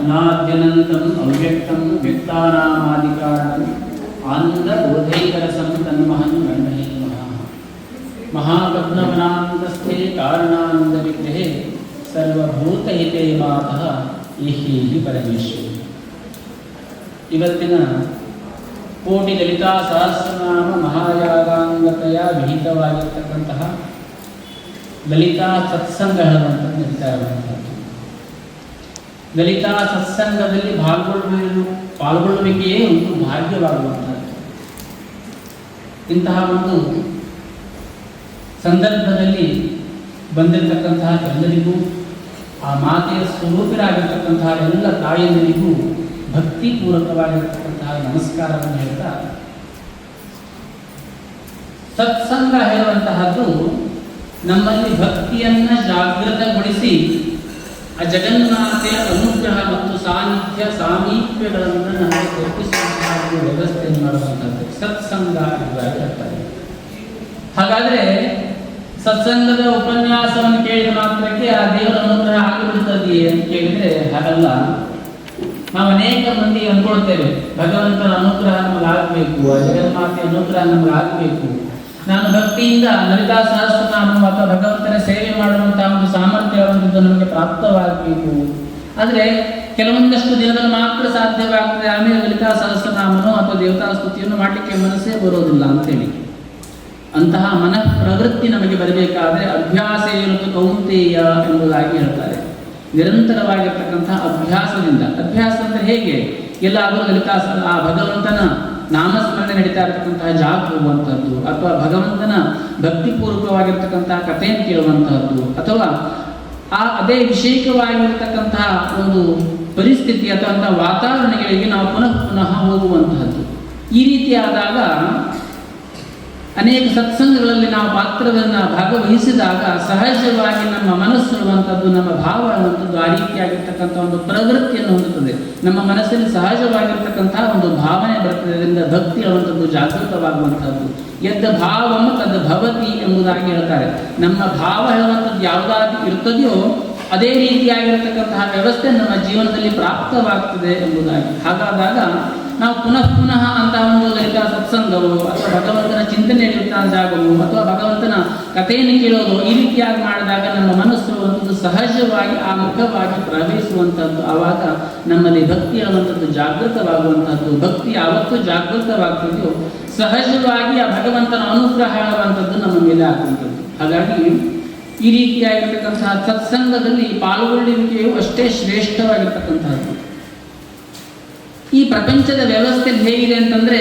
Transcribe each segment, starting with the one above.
ಅನಾದ್ಯನಂತಂ ಅವ್ಯಕ್ತಂ ವ್ಯಕ್ತಾನಾಮಾದಿಕಾರಣಂ ಆನಂದಬೋಧೈಕರಸಂ ತನ್ಮಹನ್ ಗಣ್ಮಹೇ ಮಹಾಪದ್ಮವನಾಂತಸ್ಥೆ ಕಾರಣಾನಂದವಿಗ್ರಹೇ ಸರ್ವಭೂತಹಿತೇ ಮಾತಃ ಏಹಿ ಪರಮೇಶ್ವರಿ. ಇವತ್ತಿನ ಕೋಟಿ ಲಲಿತಾ ಸಹಸ್ರನಾಮ ಮಹಾಯಾಗಾಂಗತೆಯ ವಿಹಿತವಾಗಿರ್ತಕ್ಕಂತಹ ಲಲಿತಾ ಸತ್ಸಂಗಗಳನ್ನು ನಡೀತಾ ಇರುವಂಥದ್ದು. ಲಲಿತಾ ಸತ್ಸಂಗದಲ್ಲಿ ಪಾಲ್ಗೊಳ್ಳುವಿಕೆಯೇ ಒಂದು ಭಾಗ್ಯವಾಗುವಂಥದ್ದು. ಇಂತಹ ಒಂದು ಸಂದರ್ಭದಲ್ಲಿ ಬಂದಿರತಕ್ಕಂತಹ ಎಲ್ಲರಿಗೂ, ಆ ಮಾತೆಯ ಸ್ವರೂಪರಾಗಿರ್ತಕ್ಕಂತಹ ಎಲ್ಲ ತಾಯಂದಿರಿಗೂ ಭಕ್ತಿಪೂರ್ವಕವಾಗಿರ್ತಕ್ಕಂತಹ ನಮಸ್ಕಾರವನ್ನು ಹೇಳ್ತಾ, ಸತ್ಸಂಗ ಹೇಳುವಂತಹದ್ದು ನಮ್ಮಲ್ಲಿ ಭಕ್ತಿಯನ್ನು ಜಾಗೃತಗೊಳಿಸಿ ಆ ಜಗನ್ಮಾತೆಯ ಅನುಗ್ರಹ ಮತ್ತು ಸಾನ್ನಿಧ್ಯ ಸಾಮೀಪ್ಯಗಳನ್ನು ನಮಗೆ ತೋರಿಸುವಂತಹ ವ್ಯವಸ್ಥೆಯನ್ನು ಮಾಡುವಂಥದ್ದು ಸತ್ಸಂಗ ಎಂಬುದಾಗಿ ಹೇಳ್ತಾರೆ. ಹಾಗಾದರೆ ಸತ್ಸಂಗದ ಉಪನ್ಯಾಸವನ್ನು ಕೇಳಿದ ಮಾತ್ರಕ್ಕೆ ಆ ದೇವರ ಅನುಗ್ರಹ ಆಗಿಬಿಡುತ್ತದೆಯೇ ಅಂತ ಕೇಳಿದರೆ ಹಾಗಲ್ಲ. ನಾವು ಅನೇಕ ಮಂದಿ ಅಂದ್ಕೊಳ್ತೇವೆ, ಭಗವಂತನ ಅನುಗ್ರಹ ನಮಗಾಗಬೇಕು, ಆ ಜಗನ್ಮಾತೆಯ ಅನುಗ್ರಹ ನಮಗಾಗಬೇಕು, ನಾನು ಭಕ್ತಿಯಿಂದ ಲಲಿತಾ ಸಹಸ್ರನಾಮ ಅಥವಾ ಭಗವಂತನ ಸೇವೆ ಮಾಡುವಂತಹ ಒಂದು ಸಾಮರ್ಥ್ಯವಂತದ್ದು ನಮಗೆ ಪ್ರಾಪ್ತವಾಗಬೇಕು. ಆದರೆ ಕೆಲವೊಂದಷ್ಟು ದಿನದಲ್ಲಿ ಮಾತ್ರ ಸಾಧ್ಯವಾಗ್ತದೆ, ಆಮೇಲೆ ಲಲಿತಾ ಸಹಸ್ರನಾಮನೋ ಅಥವಾ ದೇವತಾ ಸ್ತುತಿಯನ್ನು ಮಾಡಲಿಕ್ಕೆ ಮನಸ್ಸೇ ಬರೋದಿಲ್ಲ ಅಂತೇಳಿ. ಅಂತಹ ಮನಃ ಪ್ರವೃತ್ತಿ ನಮಗೆ ಬರಬೇಕಾದ್ರೆ ಅಭ್ಯಾಸ ಇರುವುದು ಕೌಂತೆಯ ಎಂಬುದಾಗಿ ಹೇಳ್ತಾರೆ. ನಿರಂತರವಾಗಿರ್ತಕ್ಕಂತಹ ಅಭ್ಯಾಸದಿಂದ. ಅಭ್ಯಾಸ ಅಂದರೆ ಹೇಗೆ? ಎಲ್ಲಾದರೂ ಲಲಿತಾ ಆ ಭಗವಂತನ ನಾಮಸ್ಮರಣೆ ನಡೀತಾ ಇರತಕ್ಕಂತಹ ಜಾಗ ಹೋಗುವಂಥದ್ದು, ಅಥವಾ ಭಗವಂತನ ಭಕ್ತಿಪೂರ್ವಕವಾಗಿರ್ತಕ್ಕಂತಹ ಕಥೆಯನ್ನು ಕೇಳುವಂತಹದ್ದು, ಅಥವಾ ಅದೇ ವಿಷಯಕವಾಗಿರ್ತಕ್ಕಂತಹ ಒಂದು ಪರಿಸ್ಥಿತಿ ಅಥವಾ ವಾತಾವರಣಗಳಿಗೆ ನಾವು ಪುನಃ ಪುನಃ ಹೋಗುವಂತಹದ್ದು. ಈ ರೀತಿಯಾದಾಗ ಅನೇಕ ಸತ್ಸಂಗಗಳಲ್ಲಿ ನಾವು ಪಾತ್ರವನ್ನು ಭಾಗವಹಿಸಿದಾಗ ಸಹಜವಾಗಿ ನಮ್ಮ ಮನಸ್ಸು ಇರುವಂಥದ್ದು, ನಮ್ಮ ಭಾವ ಅನ್ನುವಂಥದ್ದು ಆ ರೀತಿಯಾಗಿರ್ತಕ್ಕಂಥ ಒಂದು ಪ್ರವೃತ್ತಿಯನ್ನು ಹೊಂದುತ್ತದೆ. ನಮ್ಮ ಮನಸ್ಸಲ್ಲಿ ಸಹಜವಾಗಿರ್ತಕ್ಕಂತಹ ಒಂದು ಭಾವನೆ ಬರ್ತದೆ. ಅದರಿಂದ ಭಕ್ತಿ ಅನ್ನುವಂಥದ್ದು ಜಾಗೃತವಾಗುವಂಥದ್ದು. ಯದ್ದ ಭಾವಂ ತದ್ ಭವತಿ ಎಂಬುದಾಗಿ ಹೇಳ್ತಾರೆ. ನಮ್ಮ ಭಾವ ಹೇಳುವಂಥದ್ದು ಯಾವುದಾದ್ರೂ ಇರ್ತದೆಯೋ ಅದೇ ರೀತಿಯಾಗಿರ್ತಕ್ಕಂತಹ ವ್ಯವಸ್ಥೆ ನಮ್ಮ ಜೀವನದಲ್ಲಿ ಪ್ರಾಪ್ತವಾಗ್ತದೆ ಎಂಬುದಾಗಿ. ಹಾಗಾದಾಗ ನಾವು ಪುನಃ ಪುನಃ ಅಂತಹ ಒಂದು ಲಲಿತಾ ಸತ್ಸಂಗವು ಅಥವಾ ಭಗವಂತನ ಚಿಂತನೆ ಇರುವಂತಹ ಜಾಗವು ಅಥವಾ ಭಗವಂತನ ಕಥೆಯನ್ನು ಕೇಳೋದು ಈ ರೀತಿಯಾಗಿ ಮಾಡಿದಾಗ ನಮ್ಮ ಮನಸ್ಸು ಒಂದು ಸಹಜವಾಗಿ ಆ ಮುಖವಾಗಿ ಪ್ರವಹಿಸುವಂಥದ್ದು. ಆವಾಗ ನಮ್ಮಲ್ಲಿ ಭಕ್ತಿ ಅನ್ನುವಂಥದ್ದು ಜಾಗೃತವಾಗುವಂಥದ್ದು. ಭಕ್ತಿ ಯಾವತ್ತೂ ಜಾಗೃತವಾಗ್ತದೆಯೋ ಸಹಜವಾಗಿ ಆ ಭಗವಂತನ ಅನುಗ್ರಹ ಹೇಳುವಂಥದ್ದು ನಮ್ಮ ಮೇಲೆ ಆಗುವಂಥದ್ದು. ಹಾಗಾಗಿ ಈ ರೀತಿಯಾಗಿರ್ತಕ್ಕಂತಹ ಸತ್ಸಂಗದಲ್ಲಿ ಪಾಲ್ಗೊಳ್ಳುವಿಕೆಯು ಅಷ್ಟೇ ಶ್ರೇಷ್ಠವಾಗಿರ್ತಕ್ಕಂಥದ್ದು. ಈ ಪ್ರಪಂಚದ ವ್ಯವಸ್ಥೆ ಹೇಗಿದೆ ಅಂತಂದರೆ,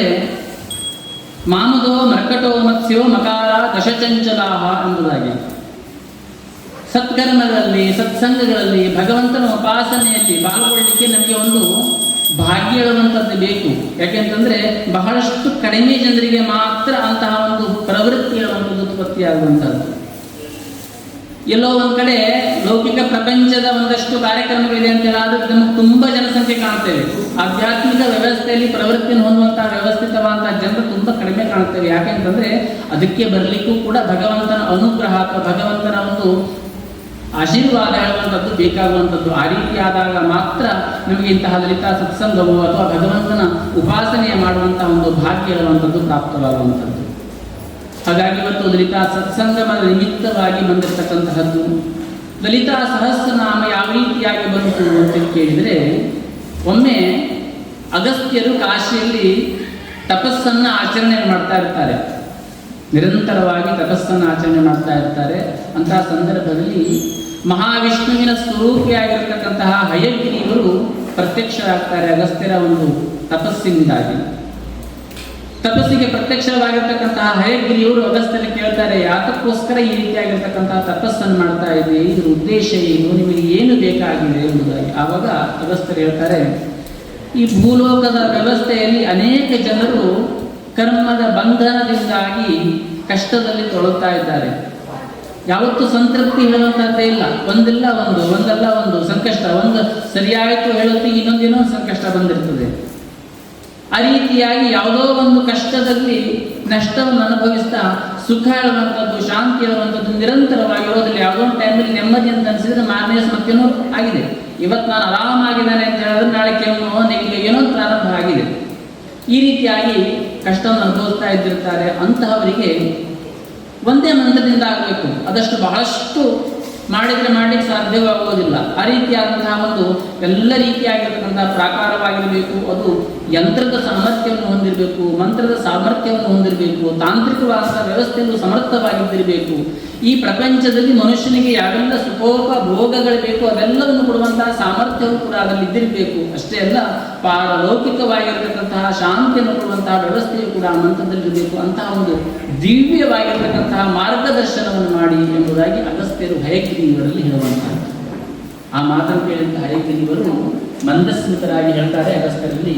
ಮಾಮದೋ ಮರ್ಕಟೋ ಮತ್ಸ್ಯೋ ಮಕಾರ ದಶಚಂಚಲಾಹ ಎಂಬುದಾಗಿ ಸತ್ಕರ್ಮಗಳಲ್ಲಿ ಸತ್ಸಂಗಗಳಲ್ಲಿ ಭಗವಂತನ ಉಪಾಸನೆಯಲ್ಲಿ ಪಾಲ್ಗೊಳ್ಳಲಿಕ್ಕೆ ನಮಗೆ ಒಂದು ಭಾಗ್ಯ ಹೇಳುವಂಥದ್ದು ಬೇಕು. ಯಾಕೆಂತಂದರೆ ಬಹಳಷ್ಟು ಕಡಿಮೆ ಜನರಿಗೆ ಮಾತ್ರ ಅಂತಹ ಒಂದು ಪ್ರವೃತ್ತಿ ಹೇಳುವಂಥದ್ದು ಉತ್ಪತ್ತಿಯಾಗುವಂಥದ್ದು. ಎಲ್ಲೋ ಒಂದು ಕಡೆ ಲೌಕಿಕ ಪ್ರಪಂಚದ ಒಂದಷ್ಟು ಕಾರ್ಯಕ್ರಮಗಳಿದೆ ಅಂತ ಹೇಳಾದ್ರೆ ನಮಗೆ ತುಂಬ ಜನಸಂಖ್ಯೆ ಕಾಣ್ತೇವೆ. ಆಧ್ಯಾತ್ಮಿಕ ವ್ಯವಸ್ಥೆಯಲ್ಲಿ ಪ್ರವೃತ್ತಿಯನ್ನು ಹೊಂದುವಂತಹ ವ್ಯವಸ್ಥಿತವಾದಂತಹ ಜನರು ತುಂಬ ಕಡಿಮೆ ಕಾಣ್ತೇವೆ. ಯಾಕೆಂತಂದ್ರೆ ಅದಕ್ಕೆ ಬರಲಿಕ್ಕೂ ಕೂಡ ಭಗವಂತನ ಅನುಗ್ರಹ ಅಥವಾ ಭಗವಂತನ ಒಂದು ಆಶೀರ್ವಾದ ಹೇಳುವಂಥದ್ದು ಬೇಕಾಗುವಂಥದ್ದು. ಆ ರೀತಿಯಾದಾಗ ಮಾತ್ರ ನಮಗೆ ಇಂತಹ ಲಲಿತಾ ಸತ್ಸಂಗವು ಅಥವಾ ಭಗವಂತನ ಉಪಾಸನೆಯ ಮಾಡುವಂತಹ ಒಂದು ಭಾಗ್ಯ ಹೇಳುವಂಥದ್ದು ಪ್ರಾಪ್ತವಾಗುವಂಥದ್ದು. ಹಾಗಾಗಿ ಇವತ್ತು ಲಲಿತಾ ಸತ್ಸಂಗಮದ ನಿಮಿತ್ತವಾಗಿ ಬಂದಿರತಕ್ಕಂತಹದ್ದು. ಲಲಿತಾ ಸಹಸ್ರನಾಮ ಯಾವ ರೀತಿಯಾಗಿ ಬಂತು ಅಂತ ಕೇಳಿದರೆ, ಒಮ್ಮೆ ಅಗಸ್ತ್ಯರು ಕಾಶಿಯಲ್ಲಿ ತಪಸ್ಸನ್ನು ಆಚರಣೆ ಮಾಡ್ತಾ ಇರ್ತಾರೆ. ನಿರಂತರವಾಗಿ ತಪಸ್ಸನ್ನು ಆಚರಣೆ ಮಾಡ್ತಾ ಇರ್ತಾರೆ. ಅಂತಹ ಸಂದರ್ಭದಲ್ಲಿ ಮಹಾವಿಷ್ಣುವಿನ ಸ್ವರೂಪಿಯಾಗಿರ್ತಕ್ಕಂತಹ ಹಯಗ್ರೀವರು ಪ್ರತ್ಯಕ್ಷರಾಗ್ತಾರೆ ಅಗಸ್ತ್ಯರ ಒಂದು ತಪಸ್ಸಿನಿಂದಾಗಿ. ತಪಸ್ಸಿಗೆ ಪ್ರತ್ಯಕ್ಷವಾಗಿರ್ತಕ್ಕಂತಹ ಹಯಗ್ರೀವರು ಅಗಸ್ತ್ಯನ ಕೇಳ್ತಾರೆ, ಯಾತಕ್ಕೋಸ್ಕರ ಈ ರೀತಿಯಾಗಿರ್ತಕ್ಕಂತಹ ತಪಸ್ಸನ್ನು ಮಾಡ್ತಾ ಇದೆ, ಇದ್ರ ಉದ್ದೇಶ ಏನು, ನಿಮಗೆ ಏನು ಬೇಕಾಗಿದೆ ಎಂಬುದಾಗಿ. ಆವಾಗ ಅಗಸ್ತ್ಯರು ಹೇಳ್ತಾರೆ, ಈ ಭೂಲೋಕದ ವ್ಯವಸ್ಥೆಯಲ್ಲಿ ಅನೇಕ ಜನರು ಕರ್ಮದ ಬಂಧನದಿಂದಾಗಿ ಕಷ್ಟದಲ್ಲಿ ತೊಳಗ್ತಾ ಇದ್ದಾರೆ. ಯಾವತ್ತೂ ಸಂತೃಪ್ತಿ ಹೇಳುವಂಥದ್ದೇ ಇಲ್ಲ. ಒಂದಲ್ಲ ಒಂದು ಸಂಕಷ್ಟ, ಒಂದು ಸರಿಯಾಯಿತು ಹೇಳುತ್ತಿ ಇನ್ನೊಂದು ಸಂಕಷ್ಟ ಬಂದಿರ್ತದೆ. ಆ ರೀತಿಯಾಗಿ ಯಾವುದೋ ಒಂದು ಕಷ್ಟದಲ್ಲಿ ನಷ್ಟವನ್ನು ಅನುಭವಿಸ್ತಾ ಸುಖ ಹೇಳುವಂಥದ್ದು, ಶಾಂತಿ ಹೇಳುವಂಥದ್ದು ನಿರಂತರವಾಗಿರೋದಿಲ್ಲ. ಯಾವುದೋ ಒಂದು ಟೈಮಲ್ಲಿ ನೆಮ್ಮದಿ ಅಂತ ಅನಿಸಿದ್ರೆ ಮಾರನೇ ಮತ್ತೇನೋ ಆಗಿದೆ. ಇವತ್ತು ನಾನು ಆರಾಮಾಗಿದ್ದಾನೆ ಅಂತ ಹೇಳಿದ್ರೆ ಕಷ್ಟವನ್ನು ಅನುಭವಿಸ್ತಾ ಇದ್ದಿರ್ತಾರೆ. ಅಂತಹವರಿಗೆ ಒಂದೇ ಮಂತ್ರದಿಂದ ಆಗಬೇಕು, ಅದಷ್ಟು ಬಹಳಷ್ಟು ಮಾಡಿದರೆ ಮಾಡಲಿಕ್ಕೆ ಸಾಧ್ಯವಾಗುವುದಿಲ್ಲ. ಆ ರೀತಿಯಾದಂತಹ ಒಂದು ಎಲ್ಲ ರೀತಿಯಾಗಿರ್ತಕ್ಕಂತಹ ಪ್ರಾಕಾರವಾಗಿರಬೇಕು. ಅದು ಯಂತ್ರದ ಸಾಮರ್ಥ್ಯವನ್ನು ಹೊಂದಿರಬೇಕು, ಮಂತ್ರದ ಸಾಮರ್ಥ್ಯವನ್ನು ಹೊಂದಿರಬೇಕು, ತಾಂತ್ರಿಕವಾದ ವ್ಯವಸ್ಥೆಯನ್ನು ಸಮರ್ಥವಾಗಿದ್ದಿರಬೇಕು. ಈ ಪ್ರಪಂಚದಲ್ಲಿ ಮನುಷ್ಯನಿಗೆ ಯಾವೆಲ್ಲ ಸುಖೋಪಭೋಗಗಳು ಬೇಕು ಅದೆಲ್ಲವನ್ನು ಕೊಡುವಂತಹ ಸಾಮರ್ಥ್ಯವೂ ಕೂಡ ಅದರಲ್ಲಿ ಇದ್ದಿರಬೇಕು. ಅಷ್ಟೇ ಅಲ್ಲ, ಪಾರಲೌಕಿಕವಾಗಿರತಕ್ಕಂತಹ ಶಾಂತಿಯನ್ನು ಕೊಡುವಂತಹ ವ್ಯವಸ್ಥೆಯು ಕೂಡ ಆ ಮಂತ್ರದಲ್ಲಿರಬೇಕು. ಅಂತಹ ಒಂದು ದಿವ್ಯವಾಗಿರತಕ್ಕಂತಹ ಮಾರ್ಗದರ್ಶನವನ್ನು ಮಾಡಿ ಎಂಬುದಾಗಿ ಅಗಸ್ತ್ಯರು ಹಯಗ್ರೀವರಲ್ಲಿ ಹೇಳುವಂತಹ ಆ ಮಾತನ್ನು ಕೇಳಿದಂತಹ ಹಯಗ್ರೀವರು ಮಂದಸ್ಮಿತರಾಗಿ ಹೇಳ್ತಾರೆ ಅಗಸ್ತ್ಯರಲ್ಲಿ,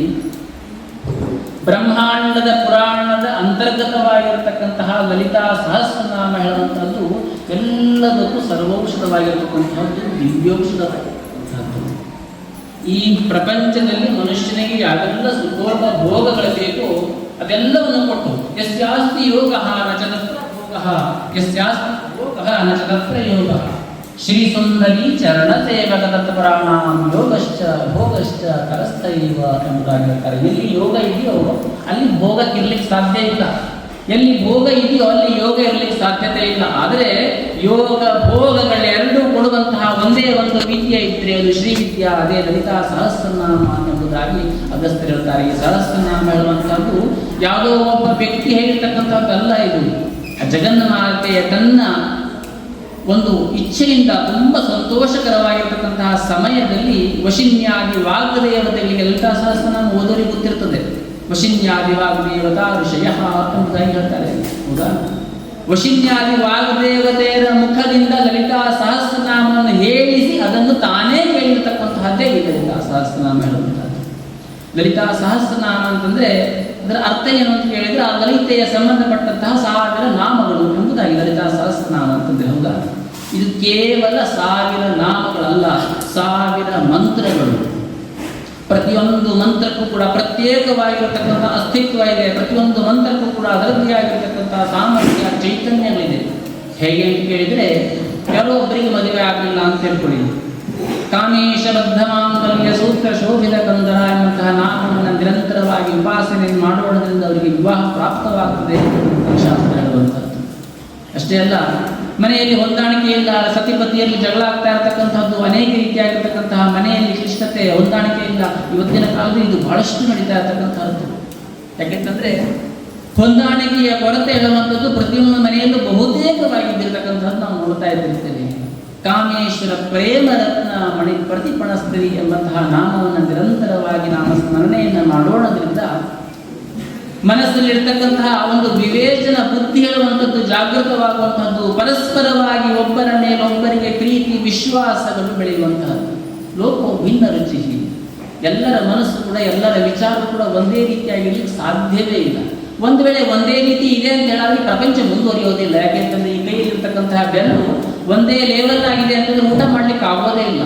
ಬ್ರಹ್ಮಾಂಡದ ಪುರಾಣದ ಅಂತರ್ಗತವಾಗಿರತಕ್ಕಂತಹ ಲಲಿತಾ ಸಹಸ್ರನಾಮ ಹೇಳುವಂಥದ್ದು ಎಲ್ಲದಕ್ಕೂ ಸರ್ವೌಷಧವಾಗಿರತಕ್ಕಂತಹದ್ದು, ದಿವ್ಯೌಷಧವಾಗಿರತಕ್ಕಂಥದ್ದು. ಈ ಪ್ರಪಂಚದಲ್ಲಿ ಮನುಷ್ಯನಿಗೆ ಯಾವೆಲ್ಲ ಸುಖೋಪಭೋಗಗಳು ಬೇಕೋ ಅದೆಲ್ಲವನ್ನು ಕೊಟ್ಟು ಯಸ್ಯಾಸ್ತಿ ಯೋಗ ನ ಚ ತತ್ರ ಭೋಗಃ, ಯಸ್ಯಾಸ್ತಿ ಭೋಗಃ ನ ಚ ತತ್ರ ಯೋಗಃ, ಶ್ರೀ ಸುಂದರಿ ಚರಣ ಸೇವಕ ತತ್ಪರಾಣಾಂ ಯೋಗಶ್ಚ ಭೋಗಶ್ಚ ಕರಸ್ಥೈವ ಎಂಬುದಾಗಿ ಹೇಳ್ತಾರೆ. ಎಲ್ಲಿ ಯೋಗ ಇದೆಯೋ ಅಲ್ಲಿ ಭೋಗಕ್ಕಿರ್ಲಿಕ್ಕೆ ಸಾಧ್ಯ ಇಲ್ಲ, ಎಲ್ಲಿ ಭೋಗ ಇದೆಯೋ ಅಲ್ಲಿ ಯೋಗ ಇರಲಿಕ್ಕೆ ಸಾಧ್ಯತೆ ಇಲ್ಲ. ಆದರೆ ಯೋಗ ಭೋಗಗಳೆರಡೂ ಕೊಡುವಂತಹ ಒಂದೇ ಒಂದು ವಿದ್ಯೆ ಇದ್ದರೆ ಅದು ಶ್ರೀವಿದ್ಯಾ, ಅದೇ ಲಲಿತಾ ಸಹಸ್ರನಾಮ ಎಂಬುದಾಗಿ ಅಗಸ್ತ್ಯರು ಹೇಳ್ತಾರೆ. ಈ ಸಹಸ್ರನಾಮ ಹೇಳುವಂತಹದ್ದು ಯಾವುದೋ ಒಬ್ಬ ವ್ಯಕ್ತಿ ಹೇಳಿರ್ತಕ್ಕಂಥದ್ದಲ್ಲ, ಇದು ಜಗನ್ಮಾತೆಯ ತನ್ನ ಒಂದು ಇಚ್ಛೆಯಿಂದ ತುಂಬ ಸಂತೋಷಕರವಾಗಿರ್ತಕ್ಕಂತಹ ಸಮಯದಲ್ಲಿ ವಶಿನ್ಯಾದಿ ವಾಗ್ದೇವತೆಗಳಿಗೆ ಲಲಿತಾ ಸಹಸ್ರನಾಮ ಓದೋರಿಗೆ ಗೊತ್ತಿರ್ತದೆ. ವಶಿನ್ಯಾದಿ ವಾಗ್ದೇವತಾ ಋಷಯ ಎಂಬುದಾಗಿ ಹೇಳ್ತಾರೆ. ಹೌದಾ? ವಶಿನ್ಯಾದಿ ವಾಗ್ದೇವತೆಯರ ಮುಖದಿಂದ ಲಲಿತಾ ಸಹಸ್ರನಾಮವನ್ನು ಹೇಳಿಸಿ ಅದನ್ನು ತಾನೇ ಕೇಳಿರ್ತಕ್ಕಂತಹದ್ದೇ ಈ ಲಲಿತಾ ಸಹಸ್ರನಾಮ ಹೇಳುವಂಥದ್ದು. ಲಲಿತಾ ಸಹಸ್ರನಾಮ ಅಂತಂದ್ರೆ ಅದರ ಅರ್ಥ ಏನು ಅಂತ ಕೇಳಿದ್ರೆ ಆ ಲಲಿತೆಯ ಸಂಬಂಧಪಟ್ಟಂತಹ 1000 ನಾಮಗಳು ಎಂಬುದಾಗಿ ಲಲಿತಾ ಸಹಸ್ರನಾಮ ಅಂತಂದ್ರೆ. ಹೌದಾ? ಇದು ಕೇವಲ 1000 ನಾಮಗಳಲ್ಲ, 1000 ಮಂತ್ರಗಳು. ಪ್ರತಿಯೊಂದು ಮಂತ್ರಕ್ಕೂ ಕೂಡ ಪ್ರತ್ಯೇಕವಾಗಿರತಕ್ಕಂಥ ಅಸ್ತಿತ್ವ ಇದೆ. ಪ್ರತಿಯೊಂದು ಮಂತ್ರಕ್ಕೂ ಕೂಡ ಅದರದ್ದೇ ಆಗಿರತಕ್ಕಂತಹ ಸಾಮರ್ಥ್ಯ, ಚೈತನ್ಯಗಳಿದೆ. ಹೇಗೆ ಅಂತ ಕೇಳಿದರೆ, ಯಾರೋ ಒಬ್ಬರಿಗೆ ಮದುವೆ ಆಗಲಿಲ್ಲ ಅಂತ ಹೇಳ್ಕೊಳ್ಳಿ, ಕಾಮೇಶ ಬದ್ಧಮಾಂಗಲ್ಯ ಸೂತ್ರ ಶೋಭಿತ ಕಂದರ ಎಂಬಂತಹ ನಾಮವನ್ನು ನಿರಂತರವಾಗಿ ಉಪಾಸನೆಯನ್ನು ಮಾಡೋದ್ರಿಂದ ಅವರಿಗೆ ವಿವಾಹ ಪ್ರಾಪ್ತವಾಗ್ತದೆ ಅಂತ ಶಾಸ್ತ್ರ ಹೇಳುವಂಥದ್ದು. ಅಷ್ಟೇ ಅಲ್ಲ, ಮನೆಯಲ್ಲಿ ಹೊಂದಾಣಿಕೆ ಇಲ್ಲ, ಸತಿಪತಿಯಲ್ಲಿ ಜಗಳ ಆಗ್ತಾ ಇರತಕ್ಕಂಥದ್ದು, ಅನೇಕ ರೀತಿಯಾಗಿರ್ತಕ್ಕಂತಹ ಮನೆಯಲ್ಲಿ ಕ್ಲಿಷ್ಟತೆ, ಹೊಂದಾಣಿಕೆ ಇಲ್ಲ. ಇವತ್ತಿನ ಕಾಲದಲ್ಲಿ ಇದು ಬಹಳಷ್ಟು ನಡೀತಾ ಇರತಕ್ಕಂಥದ್ದು. ಯಾಕೆಂತಂದ್ರೆ ಹೊಂದಾಣಿಕೆಯ ಕೊರತೆ ಹೇಳುವಂಥದ್ದು ಪ್ರತಿಯೊಂದು ಮನೆಯಲ್ಲೂ ಬಹುತೇಕವಾಗಿದ್ದಿರತಕ್ಕಂಥದ್ದು ನಾವು ನೋಡ್ತಾ ಇದ್ದಿರ್ತೇವೆ. ಕಾಮೇಶ್ವರ ಪ್ರೇಮ ರತ್ನ ಮಣಿ ಪ್ರತಿಪಣಸ್ತ್ರೀ ಎಂಬಂತಹ ನಾಮವನ್ನು ನಿರಂತರವಾಗಿ ನಾಮಸ್ಮರಣೆಯನ್ನು ಮಾಡೋಣದ್ರಿಂದ ಮನಸ್ಸಲ್ಲಿರ್ತಕ್ಕಂತಹ ಒಂದು ವಿವೇಚನ ಬುದ್ಧಿ ಹೇಳುವಂಥದ್ದು ಜಾಗೃತವಾಗುವಂಥದ್ದು, ಪರಸ್ಪರವಾಗಿ ಒಬ್ಬರ ಮೇಲೊಬ್ಬರಿಗೆ ಪ್ರೀತಿ ವಿಶ್ವಾಸಗಳು ಬೆಳೆಯುವಂತಹದ್ದು. ಲೋಕೋ ಭಿನ್ನ ರುಚಿ, ಎಲ್ಲರ ಮನಸ್ಸು ಕೂಡ ಎಲ್ಲರ ವಿಚಾರ ಕೂಡ ಒಂದೇ ರೀತಿಯಾಗಿರ್ಲಿಕ್ಕೆ ಸಾಧ್ಯವೇ ಇಲ್ಲ. ಒಂದು ವೇಳೆ ಒಂದೇ ರೀತಿ ಇದೆ ಅಂತ ಹೇಳಾದ್ರೆ ಪ್ರಪಂಚ ಮುಂದುವರಿಯೋದಿಲ್ಲ. ಯಾಕೆಂತಂದ್ರೆ ಈ ಕೈಯಲ್ಲಿರ್ತಕ್ಕಂತಹ ಬೆನ್ನು ಒಂದೇ ಲೆವೆಲ್ ಆಗಿದೆ ಅಂತಂದ್ರೆ ಊಟ ಮಾಡ್ಲಿಕ್ಕೆ ಆಗೋದೇ ಇಲ್ಲ.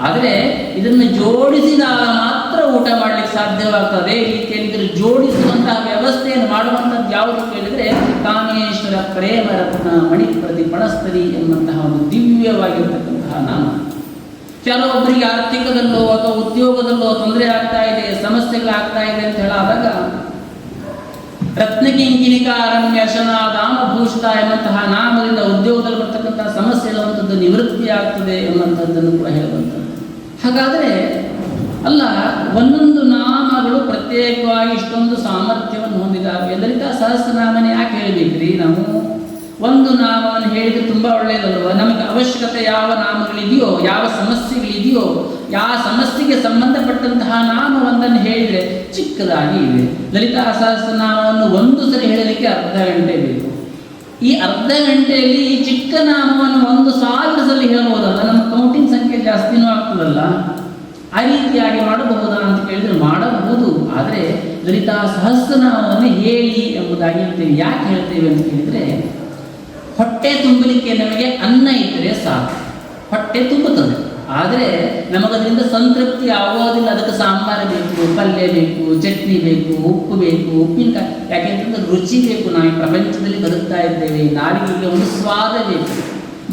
ಆದರೆ ಇದನ್ನು ಜೋಡಿಸಿದಾಗ ಮಾತ್ರ ಊಟ ಮಾಡ್ಲಿಕ್ಕೆ ಸಾಧ್ಯವಾಗ್ತದೆ. ಈ ರೀತಿಯಲ್ಲಿ ಜೋಡಿಸುವಂತಹ ವ್ಯವಸ್ಥೆಯನ್ನು ಮಾಡುವಂಥದ್ದು ಯಾವುದು ಕೇಳಿದ್ರೆ ಕಾಮೇಶ್ವರ ಪ್ರೇಮ ರತ್ನ ಮಣಿ ಪ್ರತಿಪಣಸ್ತರಿ ಎಂಬಂತಹ ಒಂದು ದಿವ್ಯವಾಗಿರ್ತಕ್ಕಂತಹ ನಾಮ. ಕೆಲವೊಬ್ಬರಿಗೆ ಆರ್ಥಿಕದಲ್ಲೋ ಅಥವಾ ಉದ್ಯೋಗದಲ್ಲೋ ತೊಂದರೆ ಆಗ್ತಾ ಇದೆ, ಸಮಸ್ಯೆಗಳಾಗ್ತಾ ಇದೆ ಅಂತ ಹೇಳಾದಾಗ ರತ್ನಕಿಂಕಿನಿಕಾರಣ್ಯಶನಾದಾಮಭೂಷಿತ ಎಂಬಂತಹ ನಾಮದಿಂದ ಉದ್ಯೋಗದಲ್ಲಿ ಬರ್ತಕ್ಕಂತಹ ಸಮಸ್ಯೆ ಹೇಳುವಂಥದ್ದು ನಿವೃತ್ತಿ ಆಗ್ತದೆ ಎಂಬಂಥದ್ದನ್ನು ಕೂಡ ಹೇಳುವಂಥದ್ದು. ಹಾಗಾದರೆ ಅಲ್ಲ, ಒಂದೊಂದು ನಾಮಗಳು ಪ್ರತ್ಯೇಕವಾಗಿ ಇಷ್ಟೊಂದು ಸಾಮರ್ಥ್ಯವನ್ನು ಹೊಂದಿದ್ದಾವೆ. ಲಲಿತಾ ಸಹಸ್ರನಾಮನೇ ಯಾಕೆ ಹೇಳಬೇಕ್ರಿ? ನಾವು ಒಂದು ನಾಮವನ್ನು ಹೇಳಿದರೆ ತುಂಬ ಒಳ್ಳೆಯದಲ್ವ? ನಮಗೆ ಅವಶ್ಯಕತೆ ಯಾವ ನಾಮಗಳಿದೆಯೋ, ಯಾವ ಸಮಸ್ಯೆಗಳಿದೆಯೋ, ಯಾವ ಸಮಸ್ಯೆಗೆ ಸಂಬಂಧಪಟ್ಟಂತಹ ನಾಮವೊಂದನ್ನು ಹೇಳಿದರೆ ಚಿಕ್ಕದಾಗಿ ಇದೆ. ಲಲಿತಾ ಸಹಸ್ರನಾಮವನ್ನು ಒಂದು ಸರಿ ಹೇಳಲಿಕ್ಕೆ ಅರ್ಧ ಗಂಟೆ ಬೇಕು. ಈ ಅರ್ಧ ಗಂಟೆಯಲ್ಲಿ ಈ ಚಿಕ್ಕ ನಾಮವನ್ನು 1000 ಸಲ ಹೇಳಬಹುದಲ್ಲ? ನಮ್ಮ ಕೌಂಟಿಂಗ್ ಸಂಖ್ಯೆ ಜಾಸ್ತಿನೂ ಆಗ್ತದಲ್ಲ. ಆ ರೀತಿಯಾಗಿ ಮಾಡಬಹುದಾ ಅಂತ ಕೇಳಿದರೆ ಮಾಡಬಹುದು. ಆದರೆ ಲಲಿತಾ ಸಹಸ್ರನಾಮವನ್ನು ಹೇಳಿ ಎಂಬುದಾಗಿ ಹೇಳ್ತೇವೆ. ಯಾಕೆ ಹೇಳ್ತೇವೆ ಅಂತ ಕೇಳಿದರೆ, ಹೊಟ್ಟೆ ತುಂಬಲಿಕ್ಕೆ ನಮಗೆ ಅನ್ನ ಇದ್ದರೆ ಸಾಕು, ಹೊಟ್ಟೆ ತುಂಬುತ್ತದೆ. ಆದರೆ ನಮಗದರಿಂದ ಸಂತೃಪ್ತಿ ಆಗೋದಿಲ್ಲ. ಅದಕ್ಕೆ ಸಾಂಬಾರು ಬೇಕು, ಪಲ್ಯ ಬೇಕು, ಚಟ್ನಿ ಬೇಕು, ಉಪ್ಪು ಬೇಕು, ಉಪ್ಪಿನಕಾಯಿ. ಯಾಕೆಂತಂದ್ರೆ ರುಚಿ ಬೇಕು. ನಾವು ಈ ಪ್ರಪಂಚದಲ್ಲಿ ಬದುಕ್ತಾ ಇದ್ದೇವೆ, ನಾಲಿಗೆಗೆ ಒಂದು ಸ್ವಾದ ಬೇಕು.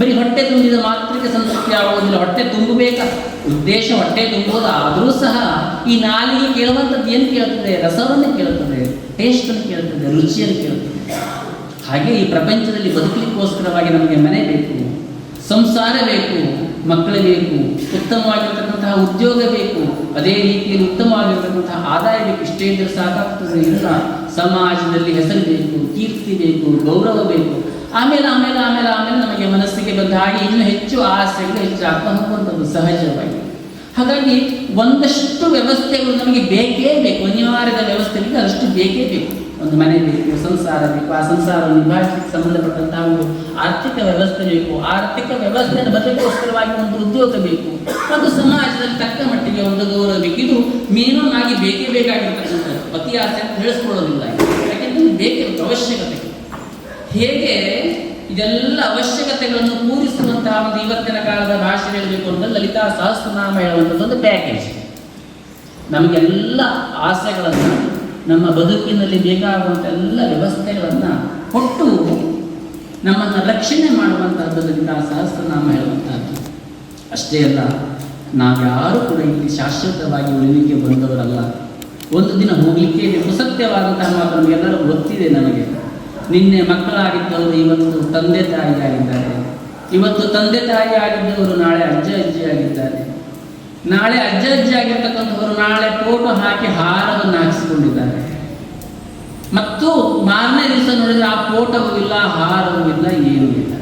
ಬರೀ ಹೊಟ್ಟೆ ತುಂಬಿದ ಮಾತ್ರಕ್ಕೆ ಸಂತೃಪ್ತಿ ಆಗೋದಿಲ್ಲ, ಹೊಟ್ಟೆ ತುಂಬಬೇಕಾ ಉದ್ದೇಶ ಹೊಟ್ಟೆ ತುಂಬುವುದು. ಆದರೂ ಸಹ ಈ ನಾಲಿಗೆ ಕೇಳುವಂಥದ್ದು ಏನು ಕೇಳ್ತದೆ? ರಸವನ್ನು ಕೇಳುತ್ತದೆ, ಟೇಸ್ಟನ್ನು ಕೇಳ್ತದೆ, ರುಚಿಯನ್ನು ಕೇಳ್ತದೆ. ಹಾಗೆ ಈ ಪ್ರಪಂಚದಲ್ಲಿ ಬದುಕಲಿಕ್ಕೋಸ್ಕರವಾಗಿ ನಮಗೆ ಮನೆ ಬೇಕು, ಸಂಸಾರ ಬೇಕು, ಮಕ್ಕಳು ಬೇಕು, ಉತ್ತಮವಾಗಿರ್ತಕ್ಕಂತಹ ಉದ್ಯೋಗ ಬೇಕು, ಅದೇ ರೀತಿಯಲ್ಲಿ ಉತ್ತಮವಾಗಿರ್ತಕ್ಕಂತಹ ಆದಾಯ ಬೇಕು. ಇಷ್ಟೇ ಇದ್ದರೆ ಸಾಕಾಗ್ತದೆ? ಇಲ್ಲ. ಸಮಾಜದಲ್ಲಿ ಹೆಸರು ಬೇಕು, ಕೀರ್ತಿ ಬೇಕು, ಗೌರವ ಬೇಕು. ಆಮೇಲೆ ಆಮೇಲೆ ಆಮೇಲೆ ಆಮೇಲೆ ನಮಗೆ ಮನಸ್ಸಿಗೆ ಬಂದ ಹಾಗೆ ಇನ್ನೂ ಹೆಚ್ಚು ಆಸೆಗಳು ಹೆಚ್ಚಾಗ್ತಾ ಹೋಗುವಂಥದ್ದು ಸಹಜವಾಗಿ. ಹಾಗಾಗಿ ಒಂದಷ್ಟು ವ್ಯವಸ್ಥೆಗಳು ನಮಗೆ ಬೇಕೇ ಬೇಕು, ಅನಿವಾರ್ಯದ ವ್ಯವಸ್ಥೆಗಳಿಗೆ ಅಷ್ಟು ಬೇಕೇ ಬೇಕು. ಒಂದು ಮನೆ ಬೇಕು, ಸಂಸಾರ ಬೇಕು, ಆ ಸಂಸಾರವನ್ನು ನಿಭಾಯಿಸಲಿಕ್ಕೆ ಸಂಬಂಧಪಟ್ಟಂತಹ ಒಂದು ಆರ್ಥಿಕ ವ್ಯವಸ್ಥೆ ಬೇಕು, ಆರ್ಥಿಕ ವ್ಯವಸ್ಥೆಯನ್ನು ಬದಲಿಗೋಸ್ಕರವಾಗಿ ಒಂದು ಉದ್ಯೋಗ ಬೇಕು, ಒಂದು ಸಮಾಜದಲ್ಲಿ ತಕ್ಕ ಮಟ್ಟಿಗೆ ಒಂದು ಗೌರವ ಬೇಕು. ಇದು ಮಿನಿಮಮ್ ಆಗಿ ಬೇಕೇ ಬೇಕಾಗಿರ್ತಕ್ಕಂಥದ್ದು. ಅತಿ ಆಸೆ ಅಂತ ಹೇಳಿಸ್ಕೊಳ್ಳೋದಿಲ್ಲ, ಯಾಕೆಂದ್ರೆ ಬೇಕೇ ಅವಶ್ಯಕತೆ. ಹೇಗೆ ಇದೆಲ್ಲ ಅವಶ್ಯಕತೆಗಳನ್ನು ಪೂರಿಸುವಂತಹ ಒಂದು ಇವತ್ತಿನ ಕಾಲದ ಭಾಷೆ ಹೇಳಬೇಕು ಅಂತ ಲಲಿತಾ ಸಹಸ್ರನಾಮ ಹೇಳುವಂಥದ್ದು ಒಂದು ಪ್ಯಾಕೇಜ್. ನಮಗೆಲ್ಲ ಆಸೆಗಳನ್ನು, ನಮ್ಮ ಬದುಕಿನಲ್ಲಿ ಬೇಕಾಗುವಂಥ ಎಲ್ಲ ವ್ಯವಸ್ಥೆಗಳನ್ನು ಕೊಟ್ಟು ನಮ್ಮನ್ನು ರಕ್ಷಣೆ ಮಾಡುವಂತಹದ್ದು ಲಲಿತಾ ಸಹಸ್ರನಾಮ ಹೇಳುವಂತಹದ್ದು. ಅಷ್ಟೇ ಅಲ್ಲ, ನಾವ್ಯಾರು ಕೂಡ ಇಲ್ಲಿ ಶಾಶ್ವತವಾಗಿ ಉಳಿಲಿಕ್ಕೆ ಬಂದವರಲ್ಲ. ಒಂದು ದಿನ ಹೋಗಲಿಕ್ಕೆ ಬೇಕು. ಸತ್ಯವಾದಂತಹ ಮಾತು ನಮಗೆಲ್ಲರೂ ಗೊತ್ತಿದೆ. ನಮಗೆ ನಿನ್ನೆ ಮಕ್ಕಳಾಗಿದ್ದವರು ಇವತ್ತು ತಂದೆ ತಾಯಿಯಾಗಿದ್ದಾರೆ, ಇವತ್ತು ತಂದೆ ತಾಯಿ ಆಗಿದ್ದವರು ನಾಳೆ ಅಜ್ಜ ಅಜ್ಜಿ ಆಗಿದ್ದಾರೆ, ನಾಳೆ ಅಜ್ಜ ಅಜ್ಜಿ ಆಗಿರ್ತಕ್ಕಂಥವರು ನಾಳೆ ಫೋಟೋ ಹಾಕಿ ಹಾರವನ್ನು ಹಾಕಿಸಿಕೊಂಡಿದ್ದಾರೆ. ಮತ್ತು ಮಾರನೇ ದಿವಸ ನೋಡಿದ್ರೆ ಆ ಫೋಟೋವೂ ಇಲ್ಲ, ಹಾರವೂ ಇಲ್ಲ, ಏನೂ ಇಲ್ಲ.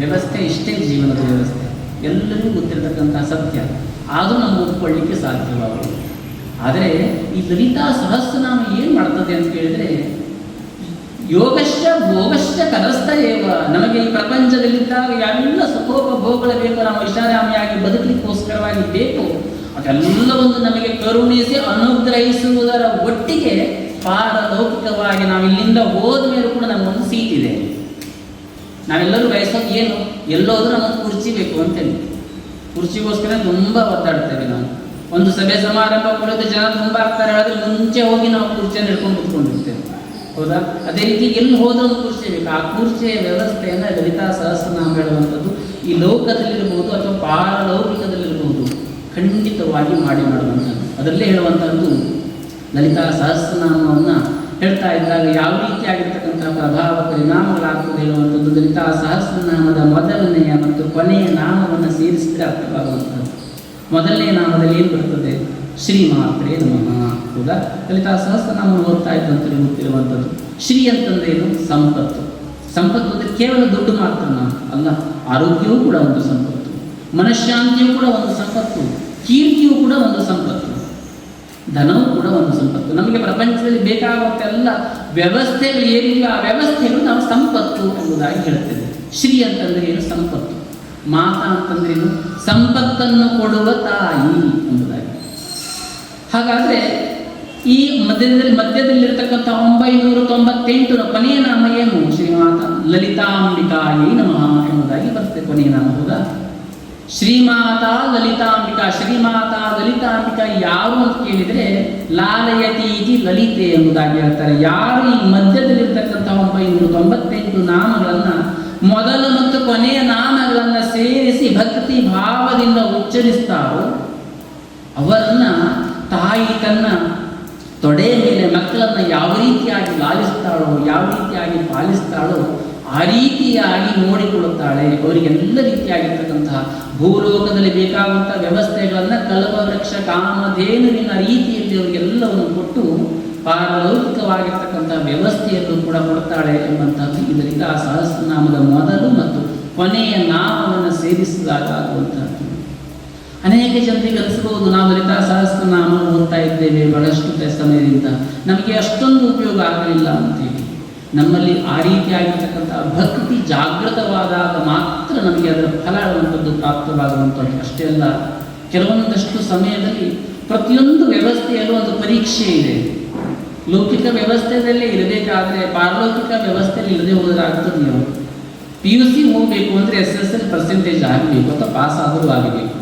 ವ್ಯವಸ್ಥೆ ಇಷ್ಟೇ ಜೀವನದ ವ್ಯವಸ್ಥೆ, ಎಲ್ಲರಿಗೂ ಗೊತ್ತಿರತಕ್ಕಂತಹ ಸತ್ಯ. ಆದರೂ ನಮ್ಗೆ ಒಪ್ಪಿಕೊಳ್ಳಿಕ್ಕೆ ಸಾಧ್ಯವಾಗಲ್ಲ. ಆದರೆ ಈ ಲಲಿತಾ ಸಹಸ್ರನಾಮ ಏನು ಮಾಡ್ತದೆ ಅಂತ ಕೇಳಿದರೆ, ಯೋಗಶ್ಚ ಭೋಗಶ್ಚ ಕರಸ್ಥ ಏವ. ನಮಗೆ ಈ ಪ್ರಪಂಚದಲ್ಲಿದ್ದಾಗ ಯಾವೆಲ್ಲ ಸುಖೋಪಭೋಗಗಳು ಬೇಕು, ನಾವು ಐಷಾರಾಮಿಯಾಗಿ ಬದುಕಲಿಕ್ಕೋಸ್ಕರವಾಗಿ ಬೇಕು, ಅದೆಲ್ಲವನ್ನು ನಮಗೆ ಕರುಣಿಸಿ ಅನುಗ್ರಹಿಸುವುದರ ಒಟ್ಟಿಗೆ ಪಾರಲೌಕಿಕವಾಗಿ ನಾವು ಇಲ್ಲಿಂದ ಹೋದ ಮೇಲೂ ಕೂಡ ನಮಗೊಂದು ಸೀಟ್ ಇದೆ. ನಾವೆಲ್ಲರೂ ಬಯಸೋದು ಏನು? ಎಲ್ಲೋದ್ರೂ ನಮಗೆ ಕುರ್ಚಿ ಬೇಕು ಅಂತೇಳಿ ಕುರ್ಚಿಗೋಸ್ಕರ ತುಂಬ ಒದ್ದಾಡ್ತೇವೆ. ನಾವು ಒಂದು ಸಭೆ ಸಮಾರಂಭ ಕೊಡೋದು ಜನ ತುಂಬ ಆಗ್ತಾರೆ ಹೇಳಿದ್ರೆ ಮುಂಚೆ ಹೋಗಿ ನಾವು ಕುರ್ಚಿಯನ್ನು ಹಿಡ್ಕೊಂಡು ಕೂತ್ಕೊಂಡಿರ್ತೇವೆ, ಹೌದಾ? ಅದೇ ರೀತಿ ಎಲ್ಲಿ ಹೋದ್ರೂ ಒಂದು ಕುರ್ಚಿ ಬೇಕು. ಆ ಕುರ್ಚಿಯ ವ್ಯವಸ್ಥೆಯನ್ನು ಲಲಿತಾ ಸಹಸ್ರನಾಮ ಹೇಳುವಂಥದ್ದು ಈ ಲೋಕದಲ್ಲಿರ್ಬೋದು ಅಥವಾ ಪಾರಲೌಕಿಕದಲ್ಲಿರ್ಬೋದು ಖಂಡಿತವಾಗಿ ಮಾಡುವಂಥದ್ದು. ಅದರಲ್ಲೇ ಹೇಳುವಂಥದ್ದು ಲಲಿತಾ ಸಹಸ್ರನಾಮವನ್ನು ಹೇಳ್ತಾ ಇದ್ದಾಗ ಯಾವ ರೀತಿಯಾಗಿರ್ತಕ್ಕಂಥ ಪ್ರಭಾವ ಪರಿಣಾಮಗಳಾಗ್ತದೆ ಹೇಳುವಂಥದ್ದು ಲಲಿತಾ ಸಹಸ್ರನಾಮದ ಮೊದಲನೆಯ ಮತ್ತು ಕೊನೆಯ ನಾಮವನ್ನು ಸೇರಿಸಿದರೆ ಅರ್ಥವಾಗುವಂಥದ್ದು. ಮೊದಲನೆಯ ನಾಮದಲ್ಲಿ ಏನು ಬರ್ತದೆ? ಶ್ರೀಮಾತ್ರೇ ನಮಃ. ಹೌದಾ? ಲಲಿತಾ ಸಹಸ್ರನಾಮವನ್ನು ಓದ್ತಾ ಇದ್ದಂತಲೇ ಗೊತ್ತಿರುವಂಥದ್ದು. ಶ್ರೀ ಅಂತಂದ್ರೇನು? ಸಂಪತ್ತು. ಸಂಪತ್ತು ಅಂದರೆ ಕೇವಲ ದುಡ್ಡು ಮಾತ್ರ ಅಲ್ಲ, ಆರೋಗ್ಯವೂ ಕೂಡ ಒಂದು ಸಂಪತ್ತು, ಮನಃಶಾಂತಿಯೂ ಕೂಡ ಒಂದು ಸಂಪತ್ತು, ಕೀರ್ತಿಯೂ ಕೂಡ ಒಂದು ಸಂಪತ್ತು, ಧನವೂ ಕೂಡ ಒಂದು ಸಂಪತ್ತು. ನಮಗೆ ಪ್ರಪಂಚದಲ್ಲಿ ಬೇಕಾಗುವಂತೆಲ್ಲ ವ್ಯವಸ್ಥೆಗಳು ಏನಿಲ್ಲ, ಆ ವ್ಯವಸ್ಥೆಗಳು ನಾವು ಸಂಪತ್ತು ಎಂಬುದಾಗಿ ಹೇಳ್ತೇವೆ. ಶ್ರೀ ಅಂತಂದ್ರೆ ಏನು? ಸಂಪತ್ತು. ಮಾತಾ ಅಂತಂದ್ರೇನು? ಸಂಪತ್ತನ್ನು ಕೊಡುವ ತಾಯಿ ಎಂಬುದಾಗಿ. ಹಾಗಾದರೆ ಈ ಮಧ್ಯದಲ್ಲಿರ್ತಕ್ಕಂಥ 998 ಕೊನೆಯ ನಾಮ ಏನು? ಶ್ರೀಮಾತಾ ಲಲಿತಾಂಬಿಕಾಯೇ ನಮಃ ಎಂಬುದಾಗಿ ಬರ್ತದೆ ಕೊನೆಯ ನಾಮ. ಹೌದಾ? ಶ್ರೀಮಾತಾ ಲಲಿತಾಂಬಿಕಾ. ಶ್ರೀಮಾತಾ ಲಲಿತಾಂಬಿಕಾ ಯಾರು ಅಂತ ಕೇಳಿದರೆ ಲಾಲಯತೀತಿ ಲಲಿತೆ ಎಂಬುದಾಗಿ ಹೇಳ್ತಾರೆ. ಯಾರು ಈ ಮಧ್ಯದಲ್ಲಿರ್ತಕ್ಕಂಥ 998 ನಾಮಗಳನ್ನು ಮೊದಲ ಮತ್ತು ಕೊನೆಯ ನಾಮಗಳನ್ನು ಸೇರಿಸಿ ಭಕ್ತಿ ಭಾವದಿಂದ ಉಚ್ಚರಿಸ್ತಾರೋ ಅವರನ್ನ ತಾಯಿ ತನ್ನ ತೊಡೆಯ ಮೇಲೆ ಮಕ್ಕಳನ್ನು ಯಾವ ರೀತಿಯಾಗಿ ಲಾಲಿಸ್ತಾಳೋ, ಯಾವ ರೀತಿಯಾಗಿ ಪಾಲಿಸ್ತಾಳೋ ಆ ರೀತಿಯಾಗಿ ನೋಡಿಕೊಳ್ಳುತ್ತಾಳೆ. ಅವರಿಗೆಲ್ಲ ರೀತಿಯಾಗಿರ್ತಕ್ಕಂತಹ ಭೂಲೋಕದಲ್ಲಿ ಬೇಕಾಗುವಂಥ ವ್ಯವಸ್ಥೆಗಳನ್ನು ಕಲ್ಪವೃಕ್ಷ ಕಾಮಧೇನುವಿನ ರೀತಿಯಲ್ಲಿ ಅವರಿಗೆಲ್ಲವನ್ನು ಕೊಟ್ಟು ಪಾರಲೌಕಿಕವಾಗಿರ್ತಕ್ಕಂಥ ವ್ಯವಸ್ಥೆಯನ್ನು ಕೂಡ ಕೊಡ್ತಾಳೆ ಎಂಬಂತಹದ್ದು ಇದರಿಂದ ಆ ಸಹಸ್ರನಾಮದ ಮೊದಲು ಮತ್ತು ಕೊನೆಯ ನಾಮವನ್ನು ಸೇರಿಸಿದಾಗ ಆಗುವಂತಹದ್ದು. ಅನೇಕ ಜನರಿಗೆ ಅನಿಸಬಹುದು, ನಾವು ಲಲಿತಾ ಸಹಸ್ರನಾಮ ಓದ್ತಾ ಇದ್ದೇವೆ ಬಹಳಷ್ಟು ಸಮಯದಿಂದ, ನಮಗೆ ಅಷ್ಟೊಂದು ಉಪಯೋಗ ಆಗಲಿಲ್ಲ ಅಂತೇಳಿ. ನಮ್ಮಲ್ಲಿ ಆ ರೀತಿಯಾಗಿರ್ತಕ್ಕಂಥ ಭಕ್ತಿ ಜಾಗೃತವಾದಾಗ ಮಾತ್ರ ನಮಗೆ ಅದರ ಫಲ ಅನ್ನುವಂಥದ್ದು ಪ್ರಾಪ್ತವಾಗುವಂಥದ್ದು. ಅಷ್ಟೇ ಅಲ್ಲ, ಕೆಲವೊಂದಷ್ಟು ಸಮಯದಲ್ಲಿ ಪ್ರತಿಯೊಂದು ವ್ಯವಸ್ಥೆಯಲ್ಲೂ ಒಂದು ಪರೀಕ್ಷೆ ಇದೆ. ಲೌಕಿಕ ವ್ಯವಸ್ಥೆಯಲ್ಲೇ ಇರಬೇಕಾದ್ರೆ ಪಾರಲೌಕಿಕ ವ್ಯವಸ್ಥೆಯಲ್ಲಿ ಇಲ್ಲದೆ ಹೋದರೆ ಆಗ್ತದೆ. ನಾವು PUC ಹೋಗಬೇಕು ಅಂದರೆ SSL ಪರ್ಸೆಂಟೇಜ್ ಆಗಬೇಕು ಅಥವಾ ಪಾಸ್ ಆದರೂ ಆಗಬೇಕು.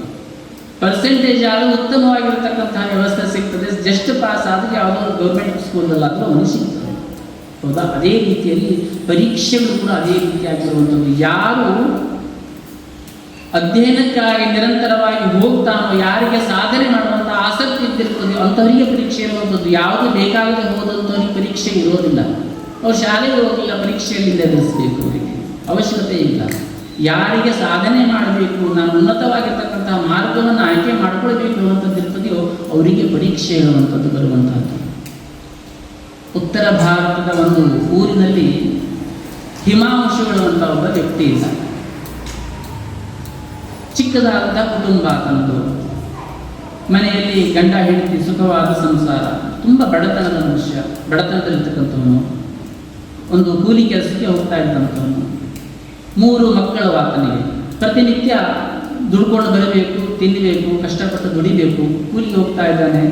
ಪರ್ಸೆಂಟೇಜ್ ಆದರೂ ಉತ್ತಮವಾಗಿರ್ತಕ್ಕಂತಹ ವ್ಯವಸ್ಥೆ ಸಿಗ್ತದೆ. ಜಸ್ಟ್ ಪಾಸ್ ಆದರೆ ಯಾವುದೋ ಗೌರ್ಮೆಂಟ್ ಸ್ಕೂಲಲ್ಲಾದರೂ ಅವನು ಸಿಗ್ತದೆ. ಹೌದಾ? ಅದೇ ರೀತಿಯಲ್ಲಿ ಪರೀಕ್ಷೆಗಳು ಕೂಡ ಅದೇ ರೀತಿಯಾಗಿರುವಂಥದ್ದು. ಯಾರು ಅಧ್ಯಯನಕ್ಕಾಗಿ ನಿರಂತರವಾಗಿ ಹೋಗ್ತಾನೋ, ಯಾರಿಗೆ ಸಾಧನೆ ಮಾಡುವಂಥ ಆಸಕ್ತಿ ಇದ್ದಿರ್ತದೆ ಅಂಥವರಿಗೆ ಪರೀಕ್ಷೆ ಇರುವಂಥದ್ದು. ಯಾವುದು ಬೇಕಾಗದೆ ಹೋದಂಥವ್ರಿಗೆ ಪರೀಕ್ಷೆ ಇರೋದಿಲ್ಲ. ಅವ್ರು ಶಾಲೆಗೆ ಹೋಗಿಲ್ಲ, ಪರೀಕ್ಷೆಯಲ್ಲಿ ಎದುರಿಸಬೇಕು, ಅವರಿಗೆ ಅವಶ್ಯಕತೆ ಇಲ್ಲ. ಯಾರಿಗೆ ಸಾಧನೆ ಮಾಡಬೇಕು, ನಾನು ಉನ್ನತವಾಗಿರ್ತಕ್ಕಂತಹ ಮಾರ್ಗವನ್ನು ಆಯ್ಕೆ ಮಾಡಿಕೊಳ್ಬೇಕು ಅನ್ನುವಂಥದ್ದು ಇರ್ತದೆಯೋ ಅವರಿಗೆ ಪರೀಕ್ಷೆ ಇರುವಂಥದ್ದು ಬರುವಂಥದ್ದು. ಉತ್ತರ ಭಾರತದ ಒಂದು ಊರಿನಲ್ಲಿ ಹಿಮಾಂಶುಗಳು ಅಂತ ಒಬ್ಬ ವ್ಯಕ್ತಿ ಇಲ್ಲ. ಚಿಕ್ಕದಾದಂಥ ಕುಟುಂಬ ತಂದು ಮನೆಯಲ್ಲಿ ಗಂಡ ಹೆಂಡತಿ ಸುಖವಾದ ಸಂಸಾರ, ತುಂಬ ಬಡತನದ ಮನುಷ್ಯ, ಬಡತನದಲ್ಲಿರ್ತಕ್ಕಂಥವನು, ಒಂದು ಕೂಲಿ ಕೆಲಸಕ್ಕೆ ಹೋಗ್ತಾ ಇದ್ದಂಥವನು. 3 ಮಕ್ಕಳು ಆತನಿಗೆ. ಪ್ರತಿನಿತ್ಯ ದುಡ್ಕೊಂಡು ಬರಬೇಕು, ತಿನ್ನಬೇಕು, ಕಷ್ಟಪಟ್ಟು ದುಡಿಬೇಕು, ಕೂಲಿಗೆ ಹೋಗ್ತಾ ಇದ್ದಾನೆ.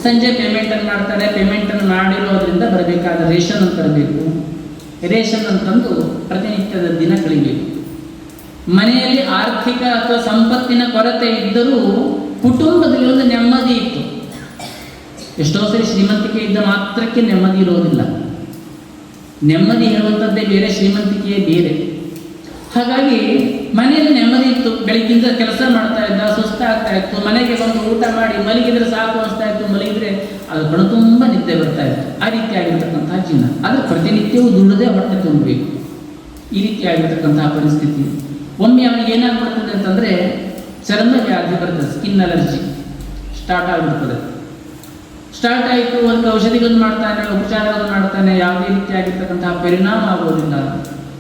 ಸಂಜೆ ಪೇಮೆಂಟನ್ನು ಮಾಡ್ತಾರೆ. ಪೇಮೆಂಟನ್ನು ಮಾಡಿರೋದ್ರಿಂದ ಬರಬೇಕಾದ ರೇಷನ್ ಅಂತ ತರಬೇಕು. ರೇಷನ್ ಅಂತಂದು ಪ್ರತಿನಿತ್ಯದ ದಿನ ಕಳಿಬೇಕು. ಮನೆಯಲ್ಲಿ ಆರ್ಥಿಕ ಅಥವಾ ಸಂಪತ್ತಿನ ಕೊರತೆ ಇದ್ದರೂ ಕುಟುಂಬದಲ್ಲಿ ಒಂದು ನೆಮ್ಮದಿ ಇತ್ತು. ಎಷ್ಟೋ ಸರಿ ಶ್ರೀಮಂತಿಕೆ ಇದ್ದ ಮಾತ್ರಕ್ಕೆ ನೆಮ್ಮದಿ ಇರೋದಿಲ್ಲ. ನೆಮ್ಮದಿ ಹೇಳುವಂಥದ್ದೇ ಬೇರೆ, ಶ್ರೀಮಂತಿಕೆಯೇ ಬೇರೆ. ಹಾಗಾಗಿ ಮನೆಯಲ್ಲಿ ನೆಮ್ಮದಿ ಇತ್ತು. ಬೆಳಗ್ಗಿಂದ ಕೆಲಸ ಮಾಡ್ತಾ ಇದ್ದ, ಸುಸ್ತಾಗ್ತಾ ಇತ್ತು. ಮನೆಗೆ ಬಂದು ಊಟ ಮಾಡಿ ಮಲಗಿದ್ರೆ ಸಾಕು ಅನಿಸ್ತಾ ಇತ್ತು. ಮಲಗಿದ್ರೆ ಅದು ಕಣ್ಣು ತುಂಬ ನಿದ್ದೆ ಬರ್ತಾ ಇತ್ತು. ಆ ರೀತಿಯಾಗಿರ್ತಕ್ಕಂತಹ ಜೀವನ. ಆದರೆ ಪ್ರತಿನಿತ್ಯವೂ ದುಡಿದೇ ಹೊಟ್ಟೆ ತುಂಬಬೇಕು. ಈ ರೀತಿಯಾಗಿರ್ತಕ್ಕಂತಹ ಪರಿಸ್ಥಿತಿ. ಒಮ್ಮೆ ಅವನಿಗೆ ಏನಾಗ್ಬಿಡ್ತದೆ ಅಂತಂದರೆ ಚರ್ಮ ವ್ಯಾಧಿ ಬರ್ತದೆ, ಸ್ಕಿನ್ ಅಲರ್ಜಿ ಸ್ಟಾರ್ಟ್ ಆಗಿರ್ತದೆ. ಸ್ಟಾರ್ಟ್ ಆಯಿತು, ಒಂದು ಔಷಧಿಗಳನ್ನು ಮಾಡ್ತಾನೆ, ಉಪಚಾರಗಳನ್ನು ಮಾಡ್ತಾನೆ, ಯಾವುದೇ ರೀತಿಯಾಗಿರ್ತಕ್ಕಂತಹ ಪರಿಣಾಮ ಆಗೋದಿಲ್ಲ.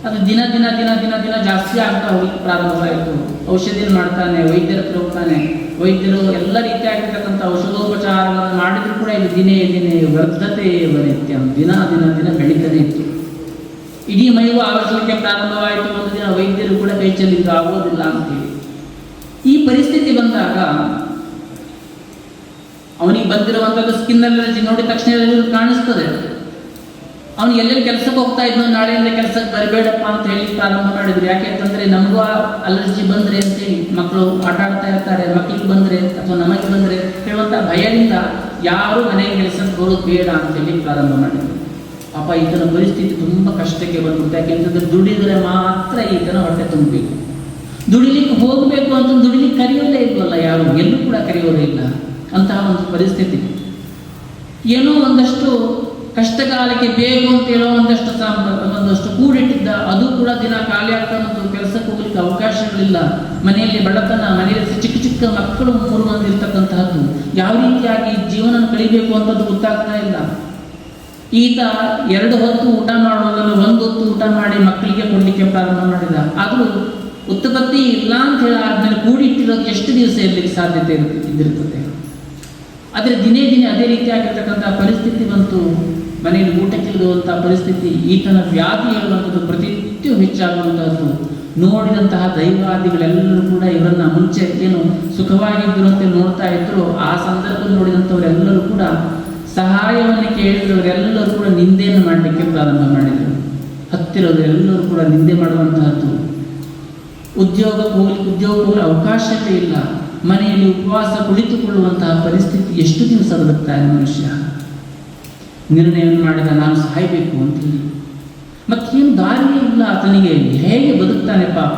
ಅದು ದಿನ ದಿನ ದಿನ ದಿನ ದಿನ ಜಾಸ್ತಿ ಆಗ್ತಾ ಹೋಗಿ ಪ್ರಾರಂಭವಾಯಿತು. ಔಷಧಿಯನ್ನು ಮಾಡ್ತಾನೆ, ವೈದ್ಯರ ಹತ್ರ ಹೋಗ್ತಾನೆ. ವೈದ್ಯರು ಎಲ್ಲ ರೀತಿಯಾಗಿರ್ತಕ್ಕಂಥ ಔಷಧೋಪಚಾರಗಳನ್ನು ಮಾಡಿದ್ರು ಕೂಡ ಇದು ದಿನೇ ದಿನೇ ವರ್ಧತೆ ನಿತ್ಯ, ದಿನ ದಿನ ದಿನ ಬೆಳೀತಾನೆ ಇತ್ತು. ಇಡೀ ಮೈಗೂ ಆವರಿಸಲಿಕ್ಕೆ ಪ್ರಾರಂಭವಾಯಿತು. ಒಂದು ದಿನ ವೈದ್ಯರು ಕೂಡ ಬೇಚಲಿದ್ದು ಆಗೋದಿಲ್ಲ ಅಂತೇಳಿ. ಈ ಪರಿಸ್ಥಿತಿ ಬಂದಾಗ ಅವನಿಗೆ ಬಂದಿರುವಂಥದ್ದು ಸ್ಕಿನ್ ಅಲರ್ಜಿ ನೋಡಿದ ತಕ್ಷಣ ಕಾಣಿಸ್ತದೆ. ಅವನು ಎಲ್ಲೆಲ್ಲಿ ಕೆಲಸಕ್ಕೆ ಹೋಗ್ತಾ ಇದ್ನೋ ನಾಳೆಯಿಂದ ಕೆಲಸಕ್ಕೆ ಬರಬೇಡಪ್ಪ ಅಂತ ಹೇಳಿ ಪ್ರಾರಂಭ ಮಾಡಿದ್ರು. ಯಾಕೆ ಅಂತಂದರೆ ನಮಗೂ ಅಲರ್ಜಿ ಬಂದರೆ ಅಂತೇಳಿ ಮಕ್ಕಳು ಆಟ ಆಡ್ತಾ ಇರ್ತಾರೆ, ಮಕ್ಕಳಿಗೆ ಬಂದರೆ ಅಥವಾ ನಮಗೆ ಬಂದರೆ ಹೇಳುವಂಥ ಭಯದಿಂದ ಯಾರು ಮನೆಗೆ ಕೆಲಸಕ್ಕೆ ಬರೋದು ಬೇಡ ಅಂತೇಳಿ ಪ್ರಾರಂಭ ಮಾಡಿದ್ರು. ಪಾಪ ಈತನ ಪರಿಸ್ಥಿತಿ ತುಂಬ ಕಷ್ಟಕ್ಕೆ ಬಂದ್ಬಿಟ್ಟು. ಯಾಕೆಂತಂದ್ರೆ ದುಡಿದರೆ ಮಾತ್ರ ಈತನ ಹೊಟ್ಟೆ ತುಂಬಬೇಕು. ದುಡಿಲಿಕ್ಕೆ ಹೋಗಬೇಕು ಅಂತ ದುಡಿಲಿಕ್ಕೆ ಕರೆಯೋದೇ ಇಲ್ವಲ್ಲ, ಯಾರು ಎಲ್ಲೂ ಕೂಡ ಕರೆಯೋದೇ ಇಲ್ಲ. ಅಂತಹ ಒಂದು ಪರಿಸ್ಥಿತಿ. ಏನೋ ಒಂದಷ್ಟು ಕಷ್ಟಕಾಲಕ್ಕೆ ಬೇಕು ಅಂತ ಹೇಳೋ ಒಂದಷ್ಟು ಕೂಡಿಟ್ಟಿದ್ದ, ಅದು ಕೂಡ ದಿನ ಖಾಲಿ ಆಗ್ತಾ ಬಂತು. ಕೆಲಸಕ್ಕೆ ಹೋಗ್ಲಿಕ್ಕೆ ಅವಕಾಶಗಳಿಲ್ಲ. ಮನೆಯಲ್ಲಿ ಬಡತನ, ಮನೆಯಲ್ಲಿ ಚಿಕ್ಕ ಚಿಕ್ಕ ಮಕ್ಕಳು 3 ಮಂದಿ ಇರ್ತಕ್ಕಂತಹದ್ದು. ಯಾವ ರೀತಿಯಾಗಿ ಜೀವನ ಕಳಿಬೇಕು ಅಂತದ್ದು ಗೊತ್ತಾಗ್ತಾ ಇಲ್ಲ. ಈತ 2 ಹೊತ್ತು ಊಟ ಮಾಡೋದನ್ನು 1 ಹೊತ್ತು ಊಟ ಮಾಡಿ ಮಕ್ಕಳಿಗೆ ಕೊಡಲಿಕ್ಕೆ ಪ್ರಾರಂಭ ಮಾಡಿದ. ಆದರೂ ಉತ್ಪತ್ತಿ ಇಲ್ಲ ಅಂತ ಹೇಳಿ ಆದ್ಮೇಲೆ ಕೂಡಿಟ್ಟಿರೋದು ಎಷ್ಟು ದಿವಸ ಇರಲಿಕ್ಕೆ ಸಾಧ್ಯತೆ ಇದ್ದಿರ್ತದೆ. ಆದರೆ ದಿನೇ ದಿನೇ ಅದೇ ರೀತಿಯಾಗಿರ್ತಕ್ಕಂಥ ಪರಿಸ್ಥಿತಿ ಬಂತು. ಮನೆಯಲ್ಲಿ ಊಟಕ್ಕಿಲ್ಲದಂಥ ಪರಿಸ್ಥಿತಿ. ಈತನ ವ್ಯಾಧಿ ಹೇಳುವಂಥದ್ದು ಪ್ರತಿನಿತ್ಯ ಹೆಚ್ಚಾಗುವಂಥದ್ದು. ನೋಡಿದಂತಹ ದೈವಾದಿಗಳೆಲ್ಲರೂ ಕೂಡ ಇವರನ್ನ ಮುಂಚೆ ಏನು ಸುಖವಾಗಿದ್ದರು ಅಂತ ನೋಡ್ತಾ ಇದ್ರು, ಆ ಸಂದರ್ಭದಲ್ಲಿ ನೋಡಿದಂಥವರೆಲ್ಲರೂ ಕೂಡ ಸಹಾಯವನ್ನು ಕೇಳಿದವರೆಲ್ಲರೂ ಕೂಡ ನಿಂದೆಯನ್ನು ಮಾಡಲಿಕ್ಕೆ ಪ್ರಾರಂಭ ಮಾಡಿದರು. ಹತ್ತಿರದವರೆಲ್ಲರೂ ಕೂಡ ನಿಂದೆ ಮಾಡುವಂತಹದ್ದು. ಉದ್ಯೋಗಕ್ಕೆ ಹೋಗಲು ಅವಕಾಶವೇ ಇಲ್ಲ. ಮನೆಯಲ್ಲಿ ಉಪವಾಸ ಕುಳಿತುಕೊಳ್ಳುವಂತಹ ಪರಿಸ್ಥಿತಿ. ಎಷ್ಟು ದಿವಸ ಬದುಕ್ತಾನೆ ಮನುಷ್ಯ? ನಿರ್ಣಯವನ್ನು ಮಾಡಿದ, ನಾನು ಸಾಯಬೇಕು ಅಂತೇಳಿ. ಮತ್ತೇನು ದಾರಿಯೇ ಇಲ್ಲ ಆತನಿಗೆ. ಹೇಗೆ ಬದುಕ್ತಾನೆ ಪಾಪ?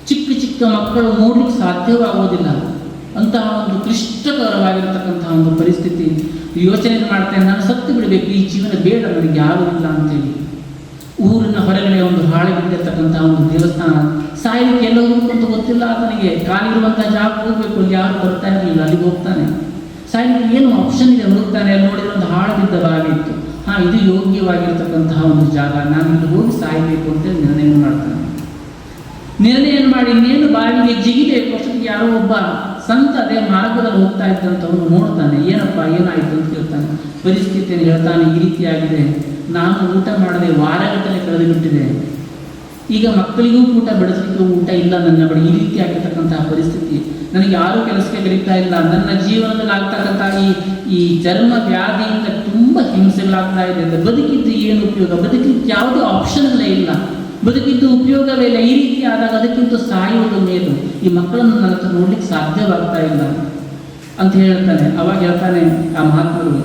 ಚಿಕ್ಕ ಚಿಕ್ಕ ಮಕ್ಕಳು ನೋಡ್ಲಿಕ್ಕೆ ಸಾಧ್ಯವಾಗೋದಿಲ್ಲ. ಅಂತಹ ಒಂದು ಕ್ಲಿಷ್ಟಕರವಾಗಿರತಕ್ಕಂತಹ ಒಂದು ಪರಿಸ್ಥಿತಿ. ಯೋಚನೆ ಮಾಡ್ತೇನೆ, ನಾನು ಸತ್ತು ಬಿಡಬೇಕು, ಈ ಜೀವನ ಬೇಡ, ನನಗೆ ಯಾರೂ ಇಲ್ಲ ಅಂತೇಳಿ. ಊರಿನ ಹೊರಗಡೆ ಒಂದು ಹಾಳೆ ಬಿದ್ದಿರ್ತಕ್ಕಂತಹ ಒಂದು ದೇವಸ್ಥಾನ. ಸಾಯಲಿಕ್ಕೆ ಎಲ್ಲ ಹೋಗ್ಬೇಕಂತ ಗೊತ್ತಿಲ್ಲ ಆತನಿಗೆ. ಕಾಲಿರುವಂತಹ ಜಾಗ ಹೋಗ್ಬೇಕು, ಅಲ್ಲಿ ಯಾರು ಬರ್ತಾ ಇರಲಿಲ್ಲ, ಅಲ್ಲಿಗೆ ಹೋಗ್ತಾನೆ. ಸಾಯಲಿಕ್ಕೆ ಏನು ಆಪ್ಷನ್ ಇದೆ ಹುಡುಕ್ತಾನೆ. ಅಲ್ಲಿ ನೋಡಿದ್ರೆ ಒಂದು ಹಾಳು ಬಿದ್ದ ಬಾವಿ ಇತ್ತು. ಇದು ಯೋಗ್ಯವಾಗಿರ್ತಕ್ಕಂತಹ ಒಂದು ಜಾಗ, ನಾನು ಇಲ್ಲಿ ಹೋಗಿ ಸಾಯಬೇಕು ಅಂತೇಳಿ ನಿರ್ಣಯವನ್ನು ಮಾಡ್ತಾನೆ. ನಿರ್ಣಯವನ್ನು ಮಾಡಿ ಇನ್ನೇನು ಬಾವಿಗೆ ಜಿಗಿಬೇಕು ಅಷ್ಟೊತ್ತಿಗೆ ಯಾರೋ ಒಬ್ಬ ಸಂತ ಅದೇ ಮಾರ್ಗದಲ್ಲಿ ಹೋಗ್ತಾ ಇದ್ದಂಥವನು ನೋಡ್ತಾನೆ. ಏನಪ್ಪ ಏನಾಯಿತು ಅಂತ ಕೇಳ್ತಾನೆ. ಪರಿಸ್ಥಿತಿಯನ್ನು ಹೇಳ್ತಾನೆ, ಈ ರೀತಿಯಾಗಿದೆ, ನಾನು ಊಟ ಮಾಡದೆ ವಾರಗಟ್ಟಲೆ ಕಳೆದು ಬಿಟ್ಟಿದೆ. ಈಗ ಮಕ್ಕಳಿಗೂ ಊಟ ಬೆಳೆಸಲಿಕ್ಕೆ ಊಟ ಇಲ್ಲ ನನ್ನ ಬಳಿ. ಈ ರೀತಿ ಆಗಿರ್ತಕ್ಕಂತಹ ಪರಿಸ್ಥಿತಿ. ನನಗೆ ಯಾರೂ ಕೆಲಸಕ್ಕೆ ಕರೀತಾ ಇಲ್ಲ. ನನ್ನ ಜೀವನದಲ್ಲಿ ಆಗ್ತಕ್ಕಂಥ ಈ ಚರ್ಮ ವ್ಯಾಧಿಯಿಂದ ತುಂಬ ಹಿಂಸೆಗಳಾಗ್ತಾ ಇದೆ. ಬದುಕಿದ್ದು ಏನು ಉಪಯೋಗ? ಬದುಕಿದ್ದು ಯಾವುದೇ ಆಪ್ಷನ್ಗಳೇ ಇಲ್ಲ. ಬದುಕಿದ್ದು ಉಪಯೋಗವೇ ಇಲ್ಲ. ಈ ರೀತಿ ಆದಾಗ ಅದಕ್ಕಿಂತ ಸಾಯುವುದು ಮೇಲು. ಈ ಮಕ್ಕಳನ್ನು ನನ್ನ ಹತ್ರ ನೋಡ್ಲಿಕ್ಕೆ ಸಾಧ್ಯವಾಗ್ತಾ ಇಲ್ಲ ಅಂತ ಹೇಳ್ತಾನೆ. ಅವಾಗ ಹೇಳ್ತಾನೆ ಆ ಮಹಾತ್ಮರು,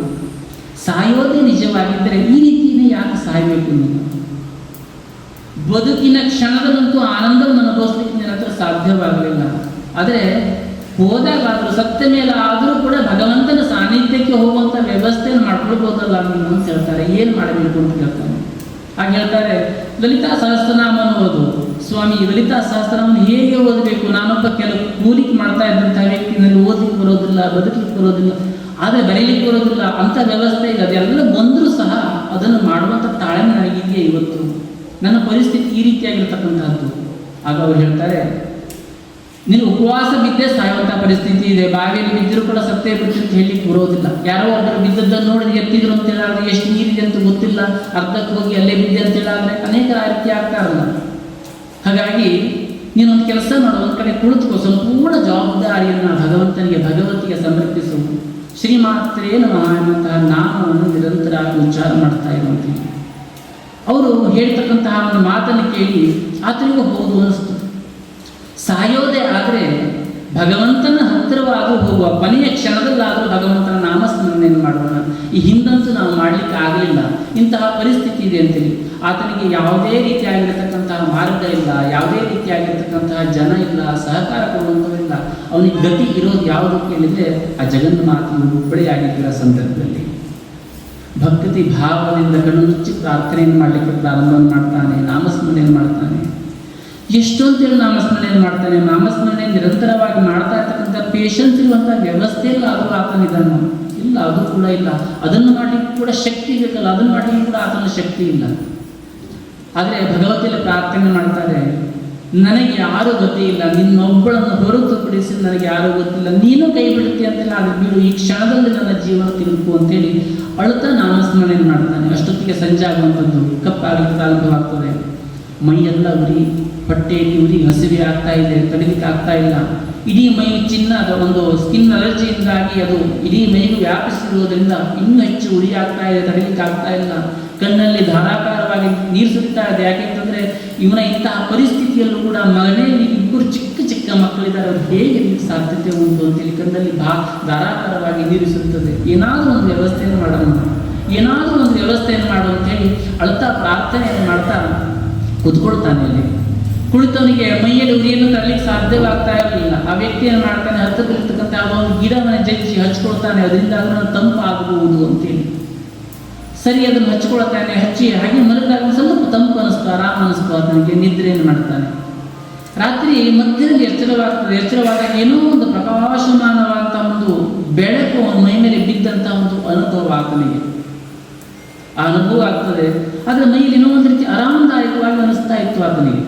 ಸಾಯೋದೇ ನಿಜವಾಗಿದ್ದರೆ ಈ ರೀತಿಯೇ ಯಾಕೆ ಸಾಯಬೇಕು ನೀನು? ಬದುಕಿನ ಕ್ಷಣದಲ್ಲಂತೂ ಆನಂದವನ್ನು ಅನುಭವಿಸ್ಲಿಕ್ಕೆ ನನ್ನ ಹತ್ರ ಸಾಧ್ಯವಾಗಲಿಲ್ಲ. ಆದರೆ ಹೋದಾಗಾದರೂ ಸತ್ತ ಮೇಲೆ ಆದರೂ ಕೂಡ ಭಗವಂತನ ಸಾನ್ನಿಧ್ಯಕ್ಕೆ ಹೋಗಿ ಮಾಡ್ಕೊಳ್ಬೋದಲ್ಲ ನೀನು ಅಂತ ಹೇಳ್ತಾರೆ. ಏನು ಮಾಡಬೇಕು ಅಂತ ಕೇಳ್ತಾನೆ. ಹಾಗೆ ಹೇಳ್ತಾರೆ, ಲಲಿತಾ ಸಹಸ್ರನಾಮವನ್ನು ಓದು. ಸ್ವಾಮಿ, ಲಲಿತಾ ಸಹಸ್ರನಾಮವನ್ನು ಹೇಗೆ ಓದಬೇಕು? ನಾನೊಬ್ಬ ಕೆಲವು ಕೂಲಿಕೆ ಮಾಡ್ತಾ ಇದ್ದಂಥ ವ್ಯಕ್ತಿ, ನನಗೆ ಓದಲಿಕ್ಕೆ ಬರೋದಿಲ್ಲ, ಬದುಕಲಿಕ್ಕೆ ಬರೋದಿಲ್ಲ, ಆದರೆ ಬರೀಲಿಕ್ಕೆ ಬರೋದಿಲ್ಲ, ಅಂಥ ವ್ಯವಸ್ಥೆ ಇದೆ. ಅದೆಲ್ಲ ಬಂದರೂ ಸಹ ಅದನ್ನು ಮಾಡುವಂಥ ತಾಳ್ಮೆ ನನಗಿದೆಯೇ ಇವತ್ತು? ನನ್ನ ಪರಿಸ್ಥಿತಿ ಈ ರೀತಿಯಾಗಿರ್ತಕ್ಕಂಥದ್ದು. ಆಗ ಅವ್ರು ಹೇಳ್ತಾರೆ, ನೀನು ಉಪವಾಸ ಬಿದ್ದೇ ಸಾಯುವಂಥ ಪರಿಸ್ಥಿತಿ ಇದೆ, ಬಾವಿಯಲ್ಲಿ ಬಿದ್ದರೂ ಕೂಡ ಸತ್ತೇ ಬಿಟ್ಟು ಅಂತ ಹೇಳಲಿಕ್ಕೆ ಬರೋದಿಲ್ಲ. ಯಾರೋ ಒಬ್ಬರು ಬಿದ್ದದ್ದನ್ನು ನೋಡಿ ಎತ್ತಿದ್ರು ಅಂತ ಹೇಳಿದ್ರೆ ಎಷ್ಟು ನೀರಿದೆ ಅಂತ ಗೊತ್ತಿಲ್ಲ, ಅರ್ಧಕ್ಕೆ ಹೋಗಿ ಅಲ್ಲೇ ಬಿದ್ದೆ ಅಂತ ಹೇಳಿದ್ರೆ ಅನೇಕ ರೀತಿ ಆಗ್ತಾರಲ್ಲ. ಹಾಗಾಗಿ ನೀನೊಂದು ಕೆಲಸ ಮಾಡು, ಒಂದು ಕಡೆ ಕುಳಿತುಕೋ, ಸಂಪೂರ್ಣ ಜವಾಬ್ದಾರಿಯನ್ನು ಭಗವಂತನಿಗೆ ಭಗವತಿಗೆ ಸಮರ್ಪಿಸು. ಶ್ರೀಮಾತ್ರೇ ನಮಃ ಎನ್ನುವಂತಹ ನಾಮವನ್ನು ನಿರಂತರ ಉಚ್ಚಾರ ಮಾಡ್ತಾ ಇರುವಂಥದ್ದು. ಅವರು ಹೇಳ್ತಕ್ಕಂತಹ ಒಂದು ಮಾತನ್ನು ಕೇಳಿ ಆತನಿಗೂ ಹೌದು ಅನ್ನಿಸ್ತು. ಸಾಯೋದೇ ಆದರೆ ಭಗವಂತನ ಹತ್ತಿರವಾದರೂ ಹೋಗುವ, ಕೊನೆಯ ಕ್ಷಣದಲ್ಲಾದರೂ ಭಗವಂತನ ನಾಮಸ್ಮರಣೆಯನ್ನು ಮಾಡೋಣ. ಈ ಹಿಂದಂತೂ ನಾವು ಮಾಡಲಿಕ್ಕೆ ಆಗಲಿಲ್ಲ, ಇಂತಹ ಪರಿಸ್ಥಿತಿ ಇದೆ ಅಂತೇಳಿ ಆತನಿಗೆ ಯಾವುದೇ ರೀತಿಯಾಗಿರತಕ್ಕಂತಹ ಮಾರ್ಗ ಇಲ್ಲ, ಯಾವುದೇ ರೀತಿಯಾಗಿರ್ತಕ್ಕಂತಹ ಜನ ಇಲ್ಲ, ಸಹಕಾರ ಕೊಡುವಂಥವಿಲ್ಲ. ಅವನಿಗೆ ಗತಿ ಇರೋದು ಯಾವುದು ಕೇಳಿದರೆ ಆ ಜಗನ್ಮಾತೆಯು ಒಬ್ಬಳೆಯಾಗಿದ್ದ ಸಂದರ್ಭದಲ್ಲಿ ಭಕ್ತಿ ಭಾವದಿಂದ ಕಣ್ಣು ಮುಚ್ಚಿ ಪ್ರಾರ್ಥನೆಯನ್ನು ಮಾಡಲಿಕ್ಕೆ ಪ್ರಾರಂಭವನ್ನು ಮಾಡ್ತಾನೆ, ನಾಮಸ್ಮರಣೆಯನ್ನು ಮಾಡ್ತಾನೆ. ಎಷ್ಟೊಂತೇಳಿ ನಾಮಸ್ಮರಣೆಯನ್ನು ಮಾಡ್ತಾನೆ. ನಾಮಸ್ಮರಣೆ ನಿರಂತರವಾಗಿ ಮಾಡ್ತಾ ಇರ್ತಕ್ಕಂಥ ಪೇಷನ್ಸ್ ಇರುವಂಥ ವ್ಯವಸ್ಥೆ ಇಲ್ಲ, ಆದರೂ ಆತನಿದನ್ನು ಇಲ್ಲ, ಅದು ಕೂಡ ಇಲ್ಲ. ಅದನ್ನು ಮಾಡಲಿಕ್ಕೆ ಕೂಡ ಶಕ್ತಿ ಬೇಕಲ್ಲ, ಅದನ್ನು ಮಾಡಲಿಕ್ಕೆ ಕೂಡ ಆತನ ಶಕ್ತಿ ಇಲ್ಲ. ಆದರೆ ಭಗವತಿಯಲ್ಲಿ ಪ್ರಾರ್ಥನೆ ಮಾಡ್ತಾರೆ, ನನಗೆ ಯಾರೂ ಗತಿ ಇಲ್ಲ, ನಿನ್ನೊಬ್ಬಳನ್ನು ಹೊರತುಪಡಿಸಿ ನನಗೆ ಯಾರೂ ಗೊತ್ತಿಲ್ಲ, ನೀನು ಕೈ ಬಿಡುತ್ತೆ ಅಂತೆಲ್ಲ, ಅದು ಬಿಡು, ಈ ಕ್ಷಣದಲ್ಲಿ ನನ್ನ ಜೀವನ ತಿರುಗು ಅಂತೇಳಿ ಅಳುತ್ತಾ ನಾಮಸ್ಮರಣೆಯನ್ನು ಮಾಡ್ತಾನೆ. ಅಷ್ಟೊತ್ತಿಗೆ ಸಂಜೆ ಆಗುವಂಥದ್ದು, ಕಪ್ಪಾಗಲಿಕ್ಕೆ ಪ್ರಾರಂಭವಾಗ್ತದೆ. ಮೈಯೆಲ್ಲ ಉರಿ, ಹೊಟ್ಟೆಯಲ್ಲಿ ಉರಿ, ಹಸಿವೆ ಆಗ್ತಾ ಇದೆ, ತಡಲಿಕ್ಕೆ ಆಗ್ತಾ ಇಲ್ಲ. ಇಡೀ ಮೈ ಚಿನ್ನದ ಒಂದು ಸ್ಕಿನ್ ಅಲರ್ಜಿಯಿಂದಾಗಿ ಅದು ಇಡೀ ಮೈಗೂ ವ್ಯಾಪಿಸಿರುವುದರಿಂದ ಇನ್ನೂ ಹೆಚ್ಚು ಉರಿ ಆಗ್ತಾ ಇದೆ, ತಡಲಿಕ್ಕೆ ಆಗ್ತಾ ಇಲ್ಲ. ಕಣ್ಣಲ್ಲಿ ಧಾರಾಕಾರವಾಗಿ ನೀರು ಸುರಿತಾ ಇದೆ. ಯಾಕೆಂತಂದರೆ ಇವನ ಇಂತಹ ಪರಿಸ್ಥಿತಿಯಲ್ಲೂ ಕೂಡ ಮನೆಯಲ್ಲಿ ಇಬ್ಬರು ಚಿಕ್ಕ ಚಿಕ್ಕ ಮಕ್ಕಳಿದ್ದಾರೆ, ಅವ್ರು ಹೇಗೆ ಇರಲಿಕ್ಕೆ ಸಾಧ್ಯತೆ ಉಂಟು ಅಂತೇಳಿ ಕಣ್ಣಲ್ಲಿ ಧಾರಾಕಾರವಾಗಿ ನೀರು ಸುರಿತದೆ. ಏನಾದರೂ ಒಂದು ವ್ಯವಸ್ಥೆಯನ್ನು ಮಾಡೋಣ, ಏನಾದರೂ ಒಂದು ವ್ಯವಸ್ಥೆಯನ್ನು ಮಾಡು ಅಂತೇಳಿ ಅಳ್ತಾ ಪ್ರಾರ್ಥನೆಯನ್ನು ಮಾಡ್ತಾ ಕೂತ್ಕೊಳ್ತಾನೆ. ಅಲ್ಲಿ ಕುಳಿತವನಿಗೆ ಮೈಯಲ್ಲಿ ಉರಿಯನ್ನು ತರಲಿಕ್ಕೆ ಸಾಧ್ಯವಾಗ್ತಾ ಇರಲಿಲ್ಲ. ಆ ವ್ಯಕ್ತಿಯನ್ನು ಮಾಡ್ತಾನೆ, ಹತ್ತಿರದಲ್ಲಿರ್ತಕ್ಕಂಥ ಯಾವುದೋ ಒಂದು ಗಿಡವನ್ನು ಜಜ್ಜಿ ಹಚ್ಕೊಳ್ತಾನೆ, ಅದರಿಂದ ಅದನ್ನು ತಂಪಾಗಬಹುದು ಅಂತೇಳಿ. ಸರಿ, ಅದನ್ನು ಹಚ್ಕೊಳ್ತಾನೆ. ಹಚ್ಚಿ ಹಾಗೆ ಮಲಗಿದಾಗ ಸ್ವಲ್ಪ ತಂಪು ಅನ್ನಿಸ್ತು, ಆರಾಮ ಅನ್ನಿಸ್ತು. ಅದನಿಗೆ ನಿದ್ರೆಯನ್ನು ಮಾಡ್ತಾನೆ. ರಾತ್ರಿ ಮಧ್ಯದಲ್ಲಿ ಎಚ್ಚರವಾದಾಗ ಏನೋ ಒಂದು ಪ್ರಕಾಶಮಾನವಾದಂಥ ಒಂದು ಬೆಳಕು ಅವನ ಮೈ ಮೇಲೆ ಬಿದ್ದಂಥ ಒಂದು ಅನುಭವ ಆತನಿಗೆ. ಆ ಅನುಭವ ಆಗ್ತದೆ. ಆದರೆ ಮೈಯಲ್ಲಿ ಏನೋ ಒಂದು ರೀತಿ ಆರಾಮದಾಯಕವಾಗಿ ಅನಿಸ್ತಾ ಇತ್ತು ಆತನಿಗೆ.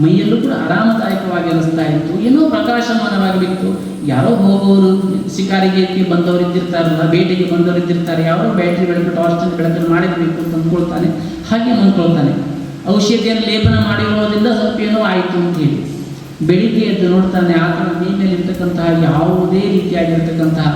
ಮೈಯಲ್ಲೂ ಕೂಡ ಆರಾಮದಾಯಕವಾಗಿ ಅನಿಸ್ತಾ ಇತ್ತು, ಏನೋ ಪ್ರಕಾಶಮಾನವಾಗಿ ಬಿತ್ತು. ಯಾರೋ ಹೋಗೋರು, ಶಿಕಾರಿಗೆ ಬಂದವರು ಇದ್ದಿರ್ತಾರಲ್ಲ, ಬೇಟೆಗೆ ಬಂದವರು ಇದ್ದಿರ್ತಾರೆ, ಯಾರೋ ಬ್ಯಾಟ್ರಿ ಬೆಳಕು, ಟಾರ್ಚ್ ಬೆಳಕನ್ನು ಮಾಡಿರಬೇಕು ಅಂತ ಅಂದ್ಕೊಳ್ತಾನೆ. ಹಾಗೆ ಅಂದ್ಕೊಳ್ತಾನೆ. ಔಷಧಿಯನ್ನು ಲೇಪನ ಮಾಡಿರೋದ್ರಿಂದ ಸ್ವಲ್ಪ ಏನೋ ಆಯಿತು ಅಂತೇಳಿ ಬೆಳಿಗ್ಗೆ ಎದ್ದು ನೋಡ್ತಾನೆ. ಆತನ ಮೈ ಮೇಲೆ ಇರ್ತಕ್ಕಂತಹ ಯಾವುದೇ ರೀತಿಯಾಗಿರ್ತಕ್ಕಂತಹ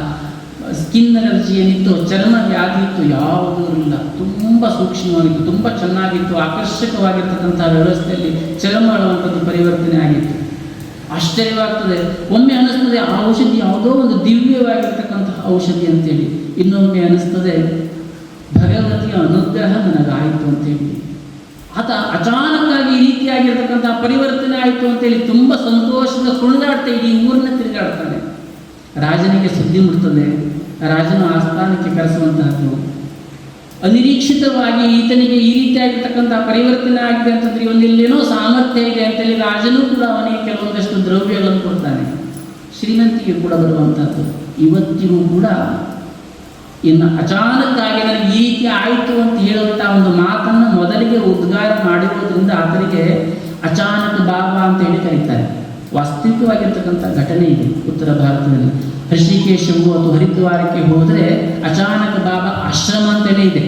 ಸ್ಕಿನ್ ಅಲರ್ಜಿ ಏನಿತ್ತು, ಚರ್ಮ ವ್ಯಾಧಿ ಇತ್ತು, ಯಾವುದೂ ಇಲ್ಲ. ತುಂಬ ಸೂಕ್ಷ್ಮವಾಗಿತ್ತು, ತುಂಬ ಚೆನ್ನಾಗಿತ್ತು, ಆಕರ್ಷಕವಾಗಿರ್ತಕ್ಕಂಥ ವ್ಯವಸ್ಥೆಯಲ್ಲಿ ಚರ್ಮ ಅಳುವಂಥದ್ದು ಪರಿವರ್ತನೆ ಆಗಿತ್ತು. ಆಶ್ಚರ್ಯವಾಗ್ತದೆ. ಒಮ್ಮೆ ಅನ್ನಿಸ್ತದೆ ಆ ಔಷಧಿ ಯಾವುದೋ ಒಂದು ದಿವ್ಯವಾಗಿರ್ತಕ್ಕಂತಹ ಔಷಧಿ ಅಂತೇಳಿ, ಇನ್ನೊಮ್ಮೆ ಅನ್ನಿಸ್ತದೆ ಭಗವತಿಯ ಅನುಗ್ರಹ ನನಗಾಯಿತು ಅಂತೇಳಿ. ಆತ ಅಚಾನಕ್ಕಾಗಿ ಈ ರೀತಿಯಾಗಿರ್ತಕ್ಕಂತಹ ಪರಿವರ್ತನೆ ಆಯಿತು ಅಂತೇಳಿ ತುಂಬ ಸಂತೋಷದ ಕುಣಿದಾಡ್ತಾ ಇಡೀ ಊರನ್ನ ತಿರುಗಾಡ್ತಾನೆ. ರಾಜನಿಗೆ ಸುದ್ದಿ ಮುಟ್ತದೆ. ರಾಜನ ಆಸ್ಥಾನಕ್ಕೆ ಕರೆಸುವಂತಹದ್ದು. ಅನಿರೀಕ್ಷಿತವಾಗಿ ಈತನಿಗೆ ಈ ರೀತಿಯಾಗಿರ್ತಕ್ಕಂಥ ಪರಿವರ್ತನೆ ಆಗಿದೆ ಅಂತಂದ್ರೆ ಒಂದಿಲ್ಲೇನೋ ಸಾಮರ್ಥ್ಯ ಇದೆ ಅಂತೇಳಿ ರಾಜನೂ ಕೂಡ ಅವನಿಗೆ ಕೆಲವೊಂದಷ್ಟು ದ್ರವ್ಯಗಳನ್ನು ಕೊಡ್ತಾನೆ. ಶ್ರೀಮಂತಿಗೆ ಕೂಡ ಬರುವಂಥದ್ದು. ಇವತ್ತಿಗೂ ಕೂಡ ಇನ್ನು ಅಚಾನಕ್ಕಾಗಿ ನನಗೆ ಈ ರೀತಿ ಆಯಿತು ಅಂತ ಹೇಳುವಂಥ ಒಂದು ಮಾತನ್ನು ಮೊದಲಿಗೆ ಉದ್ಗಾರ ಮಾಡಿರೋದ್ರಿಂದ ಆತನಿಗೆ ಅಚಾನಕ್ ಬಾಬಾ ಅಂತ ಹೇಳಿ ಕರೀತಾರೆ. ವಾಸ್ತವಿಕವಾಗಿರ್ತಕ್ಕಂಥ ಘಟನೆ ಇದೆ ಉತ್ತರ ಭಾರತದಲ್ಲಿ. ಋಷಿಕೇಶವು ಅಥವಾ ಹರಿದ್ವಾರಕ್ಕೆ ಹೋದರೆ ಅಚಾನಕ್ ಬಾಬಾ ಆಶ್ರಮ ಅಂತಲೇ ಇದೆ.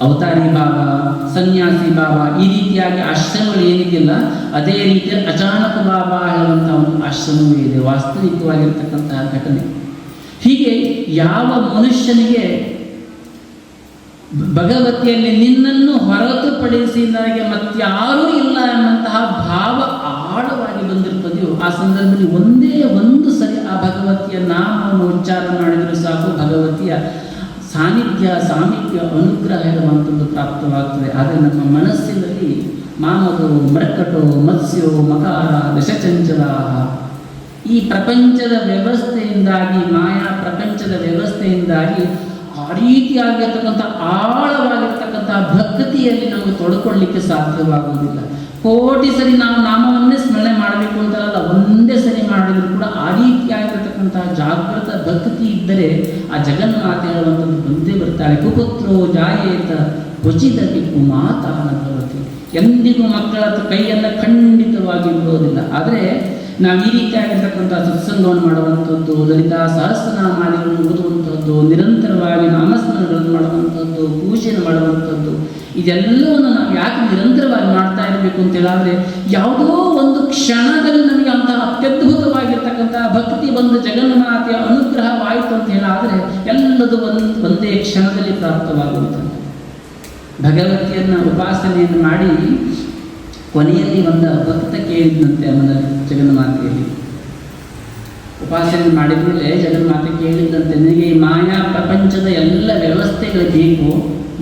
ಅವತಾರಿ ಬಾಬಾ, ಸನ್ಯಾಸಿ ಬಾಬಾ, ಈ ರೀತಿಯಾಗಿ ಆಶ್ರಮಗಳು ಏನಿದೆಯಲ್ಲ ಅದೇ ರೀತಿಯ ಅಚಾನಕ್ ಬಾಬಾ ಹೇಳುವಂಥ ಒಂದು ಆಶ್ರಮವೂ ಇದೆ. ವಾಸ್ತವಿಕವಾಗಿರ್ತಕ್ಕಂತಹ ಘಟನೆ. ಹೀಗೆ ಯಾವ ಮನುಷ್ಯನಿಗೆ ಭಗವತಿಯಲ್ಲಿ ನಿನ್ನನ್ನು ಹೊರತುಪಡಿಸಿ ನನಗೆ ಮತ್ತಾರೂ ಇಲ್ಲ ಎನ್ನುವಂತಹ ಭಾವ ಆಳವಾಗಿ ಬಂದಿರ್ತದೆಯೋ ಆ ಸಂದರ್ಭದಲ್ಲಿ ಒಂದೇ ಒಂದು ಸರಿ ಆ ಭಗವತಿಯ ನಾಮವನ್ನು ಉಚ್ಚಾರ ಮಾಡಿದರೂ ಸಾಕು, ಭಗವತಿಯ ಸಾನ್ನಿಧ್ಯ, ಸಾಮೀಪ್ಯ, ಅನುಗ್ರಹ ಇರುವಂಥದ್ದು ಪ್ರಾಪ್ತವಾಗ್ತದೆ. ಆದರೆ ನಮ್ಮ ಮನಸ್ಸಿನಲ್ಲಿ ಮಾಮಕೋ, ಮರ್ಕಟೋ, ಮತ್ಸ್ಯೋ, ಮಕಾರ, ದಶಚಂಚಲ, ಈ ಪ್ರಪಂಚದ ವ್ಯವಸ್ಥೆಯಿಂದಾಗಿ, ಮಾಯಾ ಪ್ರಪಂಚದ ವ್ಯವಸ್ಥೆಯಿಂದಾಗಿ ಆ ರೀತಿಯಾಗಿರ್ತಕ್ಕಂಥ ಆಳವಾಗಿರ್ತಕ್ಕಂಥ ಭಕ್ತಿಯಲ್ಲಿ ನಮಗೆ ತೊಡ್ಕೊಳ್ಳಿಕ್ಕೆ ಸಾಧ್ಯವಾಗುವುದಿಲ್ಲ. ಕೋಟಿ ಸರಿ ನಾವು ನಾಮವನ್ನೇ ಸ್ಮರಣೆ ಮಾಡಬೇಕು ಅಂತಲ್ಲ, ಒಂದೇ ಸರಿ ಮಾಡಿದ್ರು ಕೂಡ ಆ ರೀತಿಯಾಗಿರ್ತಕ್ಕಂಥ ಜಾಗೃತ ಭಕ್ತಿ ಇದ್ದರೆ ಆ ಜಗನ್ಮಾತೆ ಹೇಳುವಂಥದ್ದು ಬಂದೇ ಬರ್ತಾಳೆ. ಕುಪುತ್ರೋ ಜಾಯೇತ ಕ್ವಚಿದಪಿ ಕುಮಾತಾನ ಭವತಿ. ಎಂದಿಗೂ ಮಕ್ಕಳ ಕೈಯನ್ನು ಖಂಡಿತವಾಗಿ ಬಿಡೋದಿಲ್ಲ. ಆದರೆ ನಾವು ಈ ರೀತಿಯಾಗಿರ್ತಕ್ಕಂಥ ಸತ್ಸಂಗವನ್ನು ಮಾಡುವಂಥದ್ದು, ಲಲಿತಾ ಸಹಸ್ರನಾಮಾದಿಗಳನ್ನು ಓದುವಂಥದ್ದು, ನಿರಂತರವಾಗಿ ನಾಮಸ್ಮರಣೆಗಳನ್ನು ಮಾಡುವಂಥದ್ದು, ಪೂಜೆಯನ್ನು ಮಾಡುವಂಥದ್ದು, ಇದೆಲ್ಲವನ್ನು ನಾವು ಯಾಕೆ ನಿರಂತರವಾಗಿ ಮಾಡ್ತಾ ಇರಬೇಕು ಅಂತ ಹೇಳಿದ್ರೆ, ಯಾವುದೋ ಒಂದು ಕ್ಷಣದಲ್ಲಿ ನಮಗೆ ಅಂತಹ ಅತ್ಯದ್ಭುತವಾಗಿರ್ತಕ್ಕಂಥ ಭಕ್ತಿ ಬಂದು ಜಗನ್ಮಾತೆಯ ಅನುಗ್ರಹವಾಯಿತು ಅಂತ ಹೇಳಿದ್ರೆ ಎಲ್ಲದೂ ಒಂದೇ ಕ್ಷಣದಲ್ಲಿ ಪ್ರಾಪ್ತವಾಗುವಂಥದ್ದು. ಭಗವತಿಯನ್ನು ಉಪಾಸನೆಯನ್ನು ಮಾಡಿ ಕೊನೆಯಲ್ಲಿ ಒಂದು ಭಕ್ತ ಕೇಳಿದಂತೆ ಅವನ ಜಗನ್ಮಾತೆಯಲ್ಲಿ ಉಪಾಸನೆ ಮಾಡಿದ ಮೇಲೆ ಜಗನ್ಮಾತೆ ಕೇಳಿದಂತೆ, ನಿನಗೆ ಈ ಮಾಯಾ ಪ್ರಪಂಚದ ಎಲ್ಲ ವ್ಯವಸ್ಥೆಗಳು ಬೇಕು,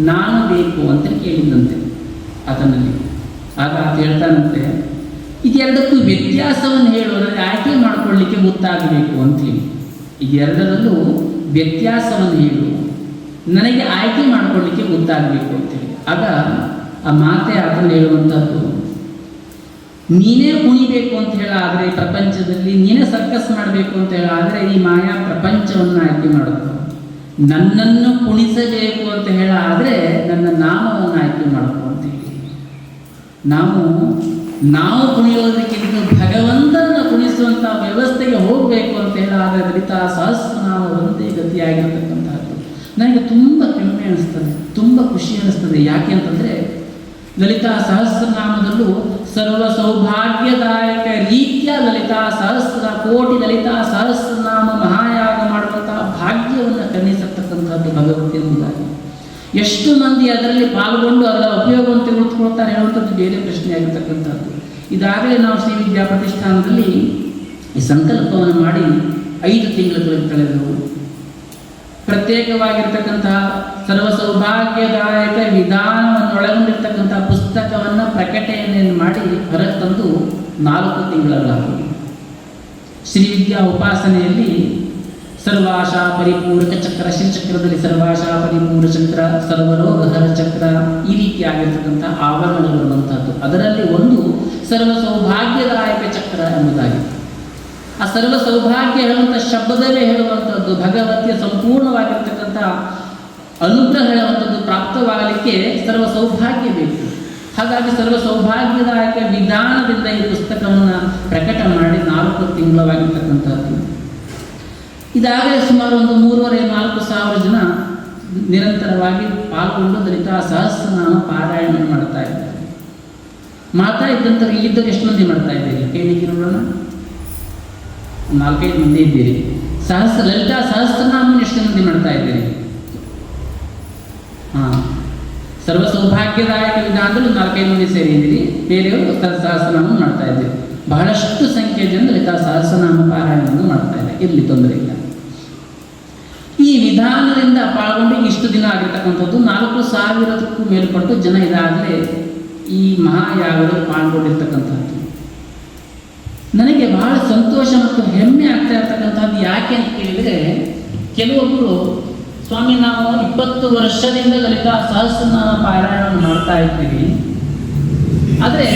ನಾನು ಬೇಕು ಅಂತ ಕೇಳಿದಂತೆ ಆತನಲ್ಲಿ. ಆಗ ಆತ ಹೇಳ್ತಾನಂತೆ, ಇದೆರಡಕ್ಕೂ ವ್ಯತ್ಯಾಸವನ್ನು ಹೇಳು, ನನಗೆ ಆಯ್ಕೆ ಮಾಡಿಕೊಳ್ಳಿಕ್ಕೆ ಗೊತ್ತಾಗಬೇಕು ಅಂತೇಳಿ. ಇದೆರಡರಲ್ಲೂ ವ್ಯತ್ಯಾಸವನ್ನು ಹೇಳು, ನನಗೆ ಆಯ್ಕೆ ಮಾಡಿಕೊಳ್ಳಿಕ್ಕೆ ಗೊತ್ತಾಗಬೇಕು ಅಂತೇಳಿ. ಆಗ ಆ ಮಾತೆ ಆತನ ಹೇಳುವಂಥದ್ದು, ನೀನೇ ಕುಣಿಬೇಕು ಅಂತ ಹೇಳಾದರೆ ಪ್ರಪಂಚದಲ್ಲಿ, ನೀನೇ ಸರ್ಕಸ್ ಮಾಡಬೇಕು ಅಂತ ಹೇಳಾದರೆ ಈ ಮಾಯಾ ಪ್ರಪಂಚವನ್ನು ಆಯ್ಕೆ ಮಾಡಬೇಕು. ನನ್ನನ್ನು ಕುಣಿಸಬೇಕು ಅಂತ ಹೇಳಾದರೆ ನನ್ನ ನಾಮವನ್ನು ಆಯ್ಕೆ ಮಾಡಬೇಕು ಅಂತೇಳಿ. ನಾವು ಕುಣಿಯೋದಕ್ಕಿಂತ ಭಗವಂತನ ಕುಣಿಸುವಂಥ ವ್ಯವಸ್ಥೆಗೆ ಹೋಗಬೇಕು ಅಂತ ಹೇಳಾದರೆ ಲಲಿತಾ ಸಹಸ್ರನಾಮ ಒಂದೇ ಗತಿಯಾಗಿರ್ತಕ್ಕಂಥದ್ದು. ನನಗೆ ತುಂಬ ಹೆಮ್ಮೆ ಅನಿಸ್ತದೆ, ತುಂಬ ಖುಷಿ ಅನಿಸ್ತದೆ. ಯಾಕೆ ಅಂತಂದರೆ ಲಲಿತಾ ಸಹಸ್ರನಾಮದಲ್ಲೂ ಸರ್ವ ಸೌಭಾಗ್ಯದಾಯಕ ರೀತಿಯ ಲಲಿತಾ ಸಹಸ್ರ ಕೋಟಿ ಲಲಿತಾ ಸಹಸ್ರನಾಮ ಮಹಾಯಾಗ ಮಾಡುವಂತಹ ಭಾಗ್ಯವನ್ನು ಕರುಣಿಸತಕ್ಕಂಥದ್ದು ಭಗವಂತ ಎಂಬುದಾಗಿ. ಎಷ್ಟು ಮಂದಿ ಅದರಲ್ಲಿ ಪಾಲ್ಗೊಂಡು ಅದರ ಉಪಯೋಗವನ್ನು ತೆಗೆದುಕೊಳ್ತಾರೆ ಹೇಳುವಂಥದ್ದು ಬೇರೆ ಪ್ರಶ್ನೆಯಾಗಿರ್ತಕ್ಕಂಥದ್ದು. ಇದಾಗಲೇ ನಾವು ಶ್ರೀ ವಿದ್ಯಾ ಪ್ರತಿಷ್ಠಾನದಲ್ಲಿ ಈ ಸಂಕಲ್ಪವನ್ನು ಮಾಡಿ 5 ತಿಂಗಳು ಕಳೆದವು. ಪ್ರತ್ಯೇಕವಾಗಿರ್ತಕ್ಕಂತಹ ಸರ್ವ ಸೌಭಾಗ್ಯದಾಯಕ ವಿಧಾನವನ್ನು ಒಳಗೊಂಡಿರ್ತಕ್ಕಂಥ ಪುಸ್ತಕವನ್ನು ಪ್ರಕಟಣೆಯನ್ನು ಮಾಡಿ ಹೊರಗೆ ತಂದು 4 ತಿಂಗಳಾದವು. ಶ್ರೀ ವಿದ್ಯಾ ಉಪಾಸನೆಯಲ್ಲಿ ಸರ್ವಾಶಾ ಪರಿಪೂರಕ ಚಕ್ರ, ಶ್ರೀಚಕ್ರದಲ್ಲಿ ಸರ್ವಾಶಾ ಪರಿಪೂರ್ಣ ಚಕ್ರ, ಸರ್ವರೋಗಹರ ಚಕ್ರ, ಈ ರೀತಿಯಾಗಿರ್ತಕ್ಕಂಥ ಆವರಣಗಳಿರುವಂಥದ್ದು. ಅದರಲ್ಲಿ ಒಂದು ಸರ್ವ ಸೌಭಾಗ್ಯದಾಯಕ ಚಕ್ರ ಎಂಬುದಾಗಿ. ಆ ಸರ್ವ ಸೌಭಾಗ್ಯ ಹೇಳುವಂಥ ಶಬ್ದವೇ ಹೇಳುವಂಥದ್ದು ಭಗವತಿಯ ಸಂಪೂರ್ಣವಾಗಿರ್ತಕ್ಕಂಥ ಅನುಗ್ರಹ ಹೇಳುವಂಥದ್ದು ಪ್ರಾಪ್ತವಾಗಲಿಕ್ಕೆ ಸರ್ವ ಸೌಭಾಗ್ಯ ಬೇಕು. ಹಾಗಾಗಿ ಸರ್ವ ಸೌಭಾಗ್ಯದಾಯಕ ವಿಧಾನದಿಂದ ಈ ಪುಸ್ತಕವನ್ನು ಪ್ರಕಟ ಮಾಡಿ 4 ತಿಂಗಳವಾಗಿರ್ತಕ್ಕಂಥದ್ದು. ಇದಾಗಲೇ ಸುಮಾರು ಒಂದು 3,500-4,000 ಜನ ನಿರಂತರವಾಗಿ ಪಾಲ್ಗೊಂಡು ಲಲಿತಾ ಸಹಸ್ರನಾಮ ಪಾರಾಯಣ ಮಾಡ್ತಾ ಇದ್ದಾರೆ. ಮಾಡ್ತಾ ಇದ್ದಂಥ ಇಲ್ಲಿದ್ದಾಗ ಎಷ್ಟು ಮಂದಿ ಮಾಡ್ತಾ ಇದ್ದೀರಿ ಕೇಳಿಕ್ಕೆ ನೋಡೋಣ? 4-5 ಮಂದಿ ಇದ್ದೀರಿ. ಲಲಿತಾ ಸಹಸ್ರನಾಮವನ್ನು ಎಷ್ಟು ಮಂದಿ ಮಾಡ್ತಾ ಇದ್ದೀರಿ? ಸರ್ವ ಸೌಭಾಗ್ಯದಾಯಕ ವಿಧಾನದಲ್ಲಿ 4-5 ಮಂದಿ ಸೇರಿದ್ದೀರಿ. ಬೇರೆಯವರು ಸಹಸ್ರನಾಮ ಮಾಡ್ತಾ ಇದ್ದೀರಿ. ಬಹಳಷ್ಟು ಸಂಖ್ಯೆಯ ಜನ ಲಲಿತಾ ಸಹಸ್ರನಾಮ ಪಾರಾಯಣವನ್ನು ಮಾಡ್ತಾ ಇದ್ದಾರೆ. ಇರಲಿ, ತೊಂದರೆ ಇಲ್ಲ. ಈ ವಿಧಾನದಿಂದ ಪಾಲ್ಗೊಂಡು ಇಷ್ಟು ದಿನ ಆಗಿರ್ತಕ್ಕಂಥದ್ದು 4,000ಕ್ಕೂ ಮೇಲ್ಪಟ್ಟು ಜನ ಇದಾಗಲೇ ಈ ಮಹಾಯಾಗದಲ್ಲಿ ಪಾಲ್ಗೊಂಡಿರ್ತಕ್ಕಂಥದ್ದು. ನನಗೆ ಬಹಳ ಸಂತೋಷ ಮತ್ತು ಹೆಮ್ಮೆ ಆಗ್ತಾ ಇರ್ತಕ್ಕಂಥದ್ದು ಯಾಕೆ ಅಂತ ಕೇಳಿದರೆ, ಕೆಲವೊಬ್ಬರು ಸ್ವಾಮಿ ನಾವು 20 ವರ್ಷದಿಂದ ಲಲಿತಾ ಸಹಸ್ರನಾಮ ಪಾರಾಯಣವನ್ನು ಮಾಡ್ತಾ ಇದ್ದೀವಿ, ಆದರೆ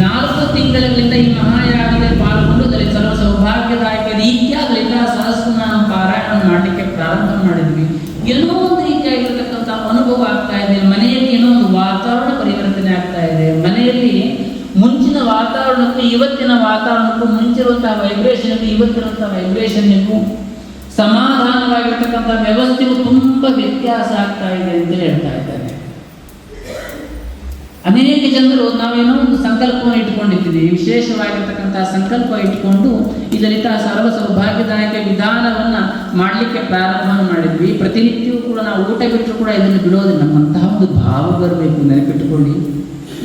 4 ತಿಂಗಳಿಂದ ಈ ಮಹಾಯಾಗದಲ್ಲಿ ಪಾಲ್ಗೊಂಡು ಸರ್ವ ಸೌಭಾಗ್ಯದಾಯಕ ರೀತಿಯ ಲಲಿತಾ ಸಹಸ್ರನಾಮ ಪಾರಾಯಣ ಮಾಡಲಿಕ್ಕೆ ಪ್ರಾರಂಭ ಮಾಡಿದ್ವಿ. ಏನೋ ಒಂದು ರೀತಿಯಾಗಿರ್ತಕ್ಕಂಥ ಅನುಭವ ಆಗ್ತಾ ಇದೆ. ಮನೆಯಲ್ಲಿ ಏನೋ ಒಂದು ವಾತಾವರಣ ಪರಿವರ್ತನೆ ಆಗ್ತಾ ಇದೆ. ಮನೆಯಲ್ಲಿ ಮುಂಚಿನ ವಾತಾವರಣಕ್ಕೂ ಇವತ್ತಿನ ವಾತಾವರಣಕ್ಕೂ ಮುಂಚಿರುವಂತಹ ವೈಬ್ರೇಷನ್ಗೂ ಇವತ್ತಿರುವಂತಹ ವೈಬ್ರೇಷನ್ಗೂ ಸಮಾಧಾನವಾಗಿರ್ತಕ್ಕಂಥ ವ್ಯವಸ್ಥೆಗೂ ತುಂಬ ವ್ಯತ್ಯಾಸ ಆಗ್ತಾ ಇದೆ ಅಂತ ಹೇಳ್ತಾ ಇದ್ದಾರೆ. ಅನೇಕ ಜನರು ನಾವೇನೋ ಒಂದು ಸಂಕಲ್ಪವನ್ನು ಇಟ್ಕೊಂಡಿದ್ದೀವಿ, ವಿಶೇಷವಾಗಿರ್ತಕ್ಕಂಥ ಸಂಕಲ್ಪ ಇಟ್ಕೊಂಡು ಈ ಲಲಿತಾ ಸರ್ವ ಸೌಭಾಗ್ಯದಾಯಕ ವಿಧಾನವನ್ನು ಮಾಡಲಿಕ್ಕೆ ಪ್ರಾರಂಭ ಮಾಡಿದ್ವಿ. ಪ್ರತಿನಿತ್ಯವೂ ಕೂಡ ನಾವು ಊಟ ಬಿಟ್ಟರು ಕೂಡ ಇದನ್ನು ಬಿಡೋದಿಲ್ಲ. ನಮ್ಮಂತಹ ಒಂದು ಭಾವ ಬರಬೇಕು, ನೆನಪಿಟ್ಟುಕೊಳ್ಳಿ.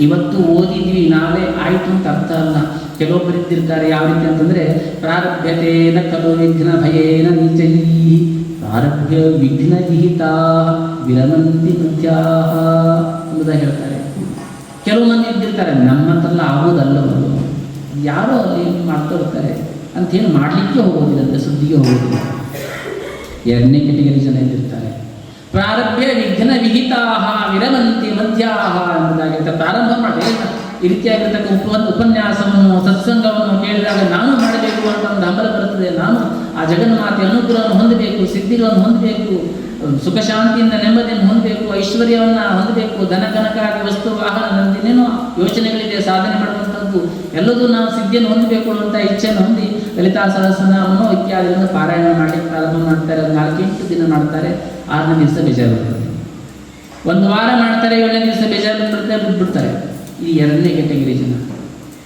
ಇವತ್ತು ಓದಿದ್ವಿ, ನಾವೇ ಆಯಿತು ಅಂತ ಅರ್ಥ ಅಲ್ಲ. ಕೆಲವೊಬ್ಬರು ಇದ್ದಿರ್ತಾರೆ ಯಾವ ರೀತಿ ಅಂತಂದರೆ, ಪ್ರಾರಭ್ಯತೇನ ಖಲು ವಿಘ್ನ ಭಯೇನ ನಿಜೈ ಪ್ರಾರಭ್ಯ ವಿಘ್ನ ವಿಹಿತಾ ವಿರಮಂತಿ ಮಧ್ಯಾಹ ಎಂಬುದಾಗಿ ಹೇಳ್ತಾರೆ. ಕೆಲವು ಮಂದಿ ಇದ್ದಿರ್ತಾರೆ, ನಮ್ಮಂತೆಲ್ಲ ಆಗೋದಲ್ಲವರು, ಯಾರೋ ಅಲ್ಲಿ ಮಾಡ್ತಾ ಇರ್ತಾರೆ ಅಂತೇನು ಮಾಡಲಿಕ್ಕೆ ಹೋಗೋದಿಲ್ಲ, ಅಂತ ಸುದ್ದಿಗೆ ಹೋಗೋದಿಲ್ಲ. 2ನೇ ಕೆಟಗರಿ ಜನ ಇದ್ದಿರ್ತಾರೆ. ಪ್ರಾರಭ್ಯ ವಿಘ್ನ ವಿಹಿತಾಹ ವಿರಮಂತಿ ಮಧ್ಯಾಹ ಎಂಬುದಾಗಿರುತ್ತೆ. ಪ್ರಾರಂಭ ಮಾಡಿ ಈ ರೀತಿಯಾಗಿರ್ತಕ್ಕ ಉಪನ್ಯಾಸವನ್ನು ಸತ್ಸಂಗವನ್ನು ಕೇಳಿದಾಗ ನಾನು ಮಾಡಬೇಕು ಅಂತ ಒಂದು ಹಂಬಲ ಬರುತ್ತದೆ. ನಾನು ಆ ಜಗನ್ಮಾತೆ ಅನುಗ್ರಹವನ್ನು ಹೊಂದಬೇಕು, ಸಿದ್ಧಿಗಳನ್ನು ಹೊಂದಬೇಕು, ಸುಖ ಶಾಂತಿಯಿಂದ ನೆಮ್ಮದಿಯನ್ನು ಹೊಂದಬೇಕು, ಐಶ್ವರ್ಯವನ್ನು ಹೊಂದಬೇಕು, ಧನ ಕನಕಾದಿ ವಸ್ತು ವಾಹನ ನಂದಿನೇನೋ ಯೋಚನೆಗಳಿದೆ ಸಾಧನೆ ಮಾಡುವಂಥದ್ದು ಎಲ್ಲದೂ ನಾವು ಸಿದ್ಧಿಯನ್ನು ಹೊಂದಬೇಕು ಅನ್ನುವಂಥ ಇಚ್ಛೆಯನ್ನು ಹೊಂದಿ ಲಲಿತಾ ಸಹಸ್ರನಾಮನೋ ಇತ್ಯಾದಿಗಳನ್ನು ಪಾರಾಯಣ ಮಾಡಿ ಪ್ರಾರಂಭ ಮಾಡ್ತಾರೆ. 4-8 ದಿನ ಮಾಡ್ತಾರೆ. 6ನೇ ದಿವಸ ಬೇಜಾರು ಬರ್ತದೆ. 1 ವಾರ ಮಾಡ್ತಾರೆ, 7ನೇ ದಿವಸ ಬೇಜಾರು ಬರುತ್ತೆ, ಬಿಟ್ಬಿಡ್ತಾರೆ. ಈ 2ನೇ ಕೆಟಗರಿ ಜನ.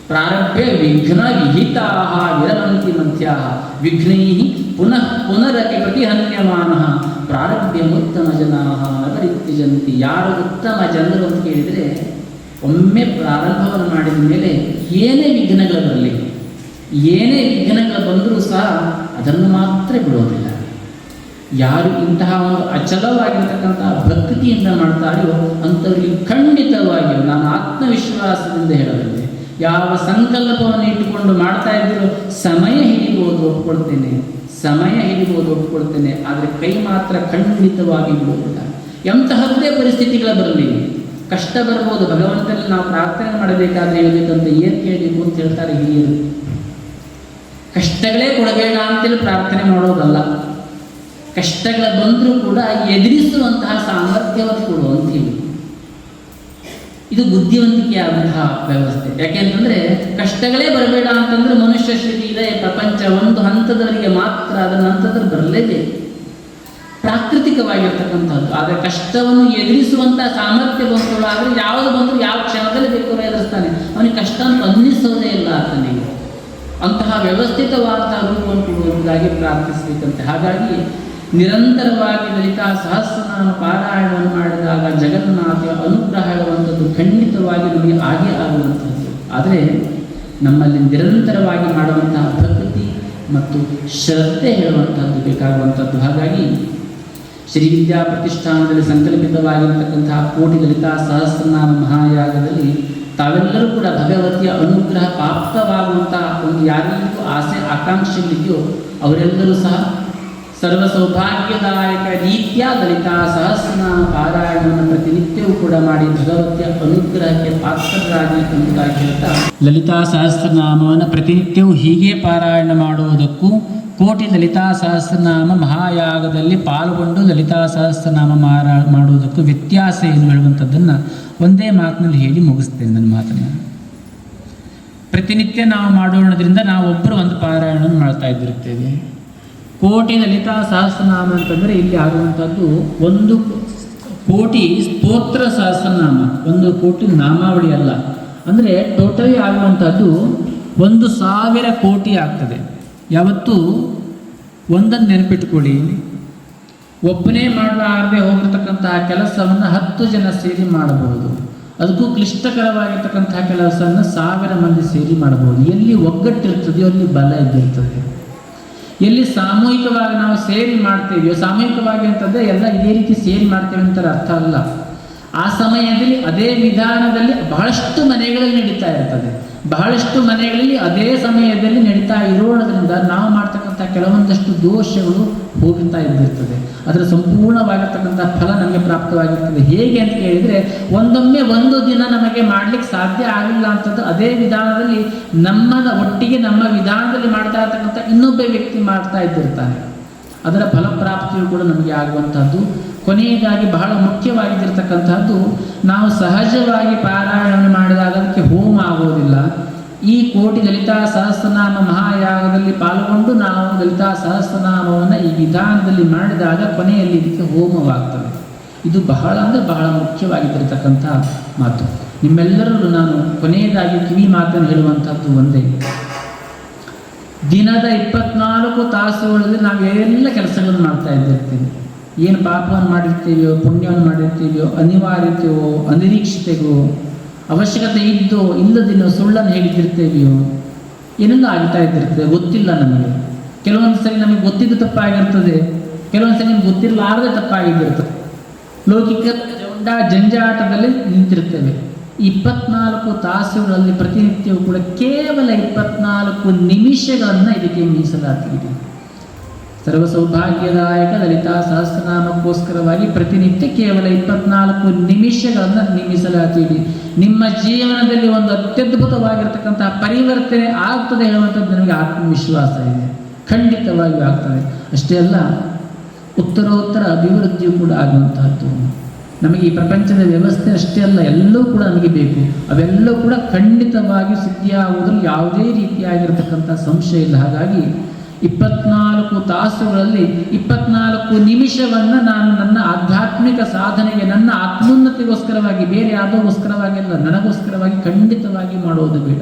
ಪ್ರಾರಭ್ಯ ವಿಘ್ನ ವಿಹಿತಾಹ ವಿರಮಂತಿ ಮಧ್ಯಾಹ ವಿಘ್ನೈ ಪುನರಪಿ ಪ್ರತಿಹನ್ಯಮಾನಃ ಪ್ರಾರಭ್ಯ ಉತ್ತಮ ಜನಾಹ ನವರಿತ್ಯಜಂತಿ. ಯಾರು ಉತ್ತಮ ಜನರು ಅಂತ ಕೇಳಿದರೆ, ಒಮ್ಮೆ ಪ್ರಾರಂಭವನ್ನು ಮಾಡಿದ ಮೇಲೆ ಏನೇ ವಿಘ್ನಗಳು ಬರಲಿ, ಏನೇ ವಿಘ್ನಗಳು ಬಂದರೂ ಸಹ ಅದನ್ನು ಮಾತ್ರ ಬಿಡೋದಿಲ್ಲ. ಯಾರು ಇಂತಹ ಒಂದು ಅಚಲವಾಗಿರ್ತಕ್ಕಂತಹ ಭಕ್ತಿಯಿಂದ ಮಾಡ್ತಾರೋ ಅಂಥವರಿಗೆ ಖಂಡಿತವಾಗಿಯೂ ನಾನು ಆತ್ಮವಿಶ್ವಾಸದಿಂದ ಹೇಳಬಲ್ಲೆ, ಯಾವ ಸಂಕಲ್ಪವನ್ನು ಇಟ್ಟುಕೊಂಡು ಮಾಡ್ತಾ ಇದ್ದರೂ ಸಮಯ ಹಿಡಿಬೋದು ಒಪ್ಕೊಳ್ತೇನೆ, ಆದರೆ ಕೈ ಮಾತ್ರ ಖಂಡಿತವಾಗಿ ಬಿಡುವುದಿಲ್ಲ. ಎಂತಹದ್ದೇ ಪರಿಸ್ಥಿತಿಗಳ ಬರಲಿ, ಕಷ್ಟ ಬರ್ಬೋದು, ಭಗವಂತನಲ್ಲಿ ನಾವು ಪ್ರಾರ್ಥನೆ ಮಾಡಬೇಕಾದ್ರೆ ಹೇಳಬೇಕಂತ ಏನು ಕೇಳಬೇಕು ಅಂತ ಹೇಳ್ತಾರೆ ಹಿರಿಯರು. ಕಷ್ಟಗಳೇ ಕೊಡಬೇಡ ಅಂತೇಳಿ ಪ್ರಾರ್ಥನೆ ಮಾಡೋದಲ್ಲ, ಕಷ್ಟಗಳ ಬಂದರೂ ಕೂಡ ಎದುರಿಸುವಂತಹ ಸಾಮರ್ಥ್ಯವನ್ನು ಕೊಡುವಂತೀವಿ. ಇದು ಬುದ್ಧಿವಂತಿಕೆಯಾದಂತಹ ವ್ಯವಸ್ಥೆ. ಯಾಕೆಂತಂದರೆ ಕಷ್ಟಗಳೇ ಬರಬೇಡ ಅಂತಂದ್ರೆ ಮನುಷ್ಯ ಸ್ಥಿತಿ ಇದೆ, ಪ್ರಪಂಚ ಒಂದು ಹಂತದವರಿಗೆ ಮಾತ್ರ, ಅದರ ನಂತರದಲ್ಲಿ ಬರಲೇಬೇಕು, ಪ್ರಾಕೃತಿಕವಾಗಿರ್ತಕ್ಕಂಥದ್ದು. ಆದರೆ ಕಷ್ಟವನ್ನು ಎದುರಿಸುವಂತಹ ಸಾಮರ್ಥ್ಯ ಬಂತು ಆದರೆ ಯಾವುದು ಬಂದರೂ ಯಾವ ಕ್ಷಣದಲ್ಲಿ ಬೇಕಾದ್ರೂ ಎದುರಿಸ್ತಾನೆ, ಅವನಿಗೆ ಕಷ್ಟ ಅಂತ ಅನ್ನಿಸೋದೇ ಇಲ್ಲ ಆತನಿಗೆ. ಅಂತಹ ವ್ಯವಸ್ಥಿತವಾದಂತಹ ರೂಪವನ್ನು ಕೊಡುವುದಾಗಿ ಪ್ರಾರ್ಥಿಸಬೇಕಂತೆ. ಹಾಗಾಗಿ ನಿರಂತರವಾಗಿ ಲಲಿತಾ ಸಹಸ್ರನಾಮ ಪಾರಾಯಣವನ್ನು ಮಾಡಿದಾಗ ಜಗನ್ನಾಥೆಯ ಅನುಗ್ರಹ ಹೇಳುವಂಥದ್ದು ಖಂಡಿತವಾಗಿ ನಮಗೆ ಆಗೇ ಆಗುವಂಥದ್ದು. ಆದರೆ ನಮ್ಮಲ್ಲಿ ನಿರಂತರವಾಗಿ ಮಾಡುವಂತಹ ಭಕ್ತಿ ಮತ್ತು ಶ್ರದ್ಧೆ ಹೇಳುವಂಥದ್ದು ಬೇಕಾಗುವಂಥದ್ದು. ಹಾಗಾಗಿ ಶ್ರೀ ವಿದ್ಯಾ ಪ್ರತಿಷ್ಠಾನದಲ್ಲಿ ಸಂಕಲ್ಪಿತವಾಗಿರತಕ್ಕಂತಹ ಕೋಟಿ ಲಲಿತಾ ಸಹಸ್ರನಾಮ ಮಹಾಯಾಗದಲ್ಲಿ ತಾವೆಲ್ಲರೂ ಕೂಡ ಭಗವತಿಯ ಅನುಗ್ರಹ ಪ್ರಾಪ್ತವಾಗುವಂತಹ ಒಂದು ಯಾರಿಗೂ ಆಸೆ ಆಕಾಂಕ್ಷೆಗಳಿದೆಯೋ ಅವರೆಲ್ಲರೂ ಸಹ ಸರ್ವ ಸೌಭಾಗ್ಯದಾಯಕ ರೀತಿಯ ಲಲಿತಾ ಸಹಸ್ರನಾಮ ಪಾರಾಯಣವನ್ನು ಪ್ರತಿನಿತ್ಯವೂ ಕೂಡ ಮಾಡಿ ಭಗವತಿಯ ಅನುಗ್ರಹಕ್ಕೆ ಪಾತ್ರರಾಗಿ ಎಂಬುದಾಗಿ ಹೇಳ್ತಾ, ಲಲಿತಾ ಸಹಸ್ರನಾಮವನ್ನು ಪ್ರತಿನಿತ್ಯವೂ ಹೀಗೆ ಪಾರಾಯಣ ಮಾಡುವುದಕ್ಕೂ ಕೋಟಿ ಲಲಿತಾ ಸಹಸ್ರನಾಮ ಮಹಾಯಾಗದಲ್ಲಿ ಪಾಲ್ಗೊಂಡು ಲಲಿತಾ ಸಹಸ್ರನಾಮ ಮಾಡುವುದಕ್ಕೂ ವ್ಯತ್ಯಾಸ ಏನು ಹೇಳುವಂಥದ್ದನ್ನು ಒಂದೇ ಮಾತಿನಲ್ಲಿ ಹೇಳಿ ಮುಗಿಸ್ತೇನೆ ನನ್ನ ಮಾತನ್ನು. ಪ್ರತಿನಿತ್ಯ ನಾವು ಮಾಡೋದ್ರಿಂದ ನಾವೊಬ್ಬರು ಒಂದು ಪಾರಾಯಣವನ್ನು ಮಾಡ್ತಾ ಇದ್ದಿರ್ತೇವೆ. ಕೋಟಿ ಲಲಿತಾ ಸಹಸ್ರನಾಮ ಅಂತಂದರೆ ಇಲ್ಲಿ ಆಗುವಂಥದ್ದು 1 ಕೋಟಿ ಸ್ತೋತ್ರ ಸಹಸ್ರನಾಮ, 1 ಕೋಟಿ ನಾಮಾವಳಿ ಅಲ್ಲ. ಅಂದರೆ ಟೋಟಲಿ ಆಗುವಂಥದ್ದು 1,000 ಕೋಟಿ ಆಗ್ತದೆ. ಯಾವತ್ತೂ ಒಂದನ್ನು ನೆನಪಿಟ್ಕೊಳ್ಳಿ, ಒಬ್ಬನೇ ಮಾಡಲಾರದೆ ಹೋಗಿರ್ತಕ್ಕಂತಹ ಕೆಲಸವನ್ನು 10 ಜನ ಸೇರಿ ಮಾಡಬಹುದು. ಅದಕ್ಕೂ ಕ್ಲಿಷ್ಟಕರವಾಗಿರ್ತಕ್ಕಂತಹ ಕೆಲಸವನ್ನು 1000 ಮಂದಿ ಸೇರಿ ಮಾಡಬಹುದು. ಎಲ್ಲಿ ಒಗ್ಗಟ್ಟಿರ್ತದೆಯೋ ಅಲ್ಲಿ ಬಲ ಇದ್ದಿರ್ತದೆ. ಎಲ್ಲಿ ಸಾಮೂಹಿಕವಾಗಿ ನಾವು ಸೇರಿ ಮಾಡ್ತೇವೆಯೋ, ಸಾಮೂಹಿಕವಾಗಿ ಅಂತಂದರೆ ಎಲ್ಲ ಇದೇ ರೀತಿ ಸೇರಿ ಮಾಡ್ತೇವೆ ಅಂತ ಅರ್ಥ ಅಲ್ಲ. ಆ ಸಮಯದಲ್ಲಿ ಅದೇ ವಿಧಾನದಲ್ಲಿ ಬಹಳಷ್ಟು ಮನೆಗಳಲ್ಲಿ ನಡೀತಾ ಇರ್ತದೆ. ಬಹಳಷ್ಟು ಮನೆಗಳಲ್ಲಿ ಅದೇ ಸಮಯದಲ್ಲಿ ನಡೀತಾ ಇರೋದ್ರಿಂದ ನಾವು ಮಾಡ್ತಕ್ಕಂಥ ಕೆಲವೊಂದಷ್ಟು ದೋಷಗಳು ಹೋಗ್ತಾ ಇದ್ದಿರ್ತದೆ. ಅದರ ಸಂಪೂರ್ಣವಾಗಿರ್ತಕ್ಕಂಥ ಫಲ ನಮಗೆ ಪ್ರಾಪ್ತವಾಗಿರ್ತದೆ. ಹೇಗೆ ಅಂತ ಕೇಳಿದರೆ, ಒಂದೊಮ್ಮೆ ಒಂದು ದಿನ ನಮಗೆ ಮಾಡಲಿಕ್ಕೆ ಸಾಧ್ಯ ಆಗಲಿಲ್ಲ ಅಂತಂದ್ರೆ ಅದೇ ವಿಧಾನದಲ್ಲಿ ಒಟ್ಟಿಗೆ ನಮ್ಮ ವಿಧಾನದಲ್ಲಿ ಮಾಡ್ತಾ ಇರ್ತಕ್ಕಂಥ ಇನ್ನೊಬ್ಬ ವ್ಯಕ್ತಿ ಮಾಡ್ತಾ ಇದ್ದಿರ್ತಾನೆ. ಅದರ ಫಲಪ್ರಾಪ್ತಿಯು ಕೂಡ ನಮಗೆ ಆಗುವಂಥದ್ದು. ಕೊನೆಯದಾಗಿ ಬಹಳ ಮುಖ್ಯವಾಗಿದ್ದಿರ್ತಕ್ಕಂಥದ್ದು, ನಾವು ಸಹಜವಾಗಿ ಪಾರಾಯಣವನ್ನು ಮಾಡಿದಾಗ ಅದಕ್ಕೆ ಹೋಮ ಆಗೋದಿಲ್ಲ. ಈ ಕೋಟಿ ಲಲಿತಾ ಸಹಸ್ರನಾಮ ಮಹಾಯಾಗದಲ್ಲಿ ಪಾಲ್ಗೊಂಡು ನಾವು ಲಲಿತಾ ಸಹಸ್ರನಾಮವನ್ನು ಈ ವಿಧಾನದಲ್ಲಿ ಮಾಡಿದಾಗ ಕೊನೆಯಲ್ಲಿ ಇದಕ್ಕೆ ಹೋಮವಾಗ್ತದೆ. ಇದು ಬಹಳ ಮುಖ್ಯವಾಗಿದ್ದಿರತಕ್ಕಂಥ ಮಾತು. ನಿಮ್ಮೆಲ್ಲರೂ ನಾನು ಕೊನೆಯದಾಗಿ ಕಿವಿ ಮಾತನ್ನು ಹೇಳುವಂಥದ್ದು ಒಂದೇ, ದಿನದ 24 ತಾಸುಗಳಲ್ಲಿ ನಾವು ಎಲ್ಲ ಕೆಲಸಗಳನ್ನು ಮಾಡ್ತಾ ಇದ್ದಿರ್ತೀವಿ. ಏನು ಪಾಪವನ್ನು ಮಾಡಿರ್ತೀವಿಯೋ, ಪುಣ್ಯವನ್ನು ಮಾಡಿರ್ತೀವಿಯೋ, ಅನಿವಾರ್ಯತೆಯೋ ಅನಿರೀಕ್ಷತೆಗೋ, ಅವಶ್ಯಕತೆ ಇದ್ದೋ ಇಲ್ಲದಿನೋ ಸುಳ್ಳನ್ನು ಹೇಳಿದ್ದಿರ್ತೇವೆಯೋ, ಏನೆಲ್ಲ ಆಗ್ತಾ ಇದ್ದಿರ್ತದೆ ಗೊತ್ತಿಲ್ಲ ನಮಗೆ. ಕೆಲವೊಂದು ಸರಿ ನಮಗೆ ಗೊತ್ತಿದ್ದು ತಪ್ಪಾಗಿರ್ತದೆ, ಕೆಲವೊಂದು ಸರಿ ನಿಮ್ಗೆ ಗೊತ್ತಿರಲಾರದೆ ತಪ್ಪಾಗಿದ್ದಿರ್ತದೆ. ಲೌಕಿಕ ಜಂಜಾಟದಲ್ಲಿ ನಿಂತಿರ್ತೇವೆ. 24 ತಾಸುಗಳಲ್ಲಿ ಪ್ರತಿನಿತ್ಯವೂ ಕೂಡ ಕೇವಲ 24 ನಿಮಿಷಗಳನ್ನು ಇದಕ್ಕೆ ಮೀಸಲಾಗಿದೆ. ಸರ್ವ ಸೌಭಾಗ್ಯದಾಯಕ ಲಲಿತಾ ಸಹಸ್ರನಾಮಕ್ಕೋಸ್ಕರವಾಗಿ ಪ್ರತಿನಿತ್ಯ ಕೇವಲ 24 ನಿಮಿಷಗಳನ್ನು ನೇಮಿಸಲಾತೀರಿ. ನಿಮ್ಮ ಜೀವನದಲ್ಲಿ ಒಂದು ಅತ್ಯದ್ಭುತವಾಗಿರ್ತಕ್ಕಂತಹ ಪರಿವರ್ತನೆ ಆಗ್ತದೆ ಹೇಳುವಂಥದ್ದು ನನಗೆ ಆತ್ಮವಿಶ್ವಾಸ ಇದೆ. ಖಂಡಿತವಾಗಿಯೂ ಆಗ್ತದೆ. ಅಷ್ಟೇ ಅಲ್ಲ, ಉತ್ತರೋತ್ತರ ಅಭಿವೃದ್ಧಿಯೂ ಕೂಡ ಆಗುವಂತಹದ್ದು. ನಮಗೆ ಈ ಪ್ರಪಂಚದ ವ್ಯವಸ್ಥೆ ಅಷ್ಟೇ ಅಲ್ಲ, ಎಲ್ಲವೂ ಕೂಡ ನಮಗೆ ಬೇಕು. ಅವೆಲ್ಲವೂ ಕೂಡ ಖಂಡಿತವಾಗಿ ಸಿದ್ಧಿಯಾಗುವುದರಲ್ಲಿ ಯಾವುದೇ ರೀತಿಯಾಗಿರ್ತಕ್ಕಂಥ ಸಂಶಯ ಇಲ್ಲ. ಹಾಗಾಗಿ 24 ತಾಸುಗಳಲ್ಲಿ 24 ನಿಮಿಷವನ್ನು ನಾನು ನನ್ನ ಆಧ್ಯಾತ್ಮಿಕ ಸಾಧನೆಗೆ, ನನ್ನ ಆತ್ಮೋನ್ನತಿಗೋಸ್ಕರವಾಗಿ, ಬೇರೆ ಯಾವುದೋಗೋಸ್ಕರವಾಗಿ ಅಲ್ಲ, ನನಗೋಸ್ಕರವಾಗಿ ಖಂಡಿತವಾಗಿ ಮಾಡೋದು ಬೇಡ.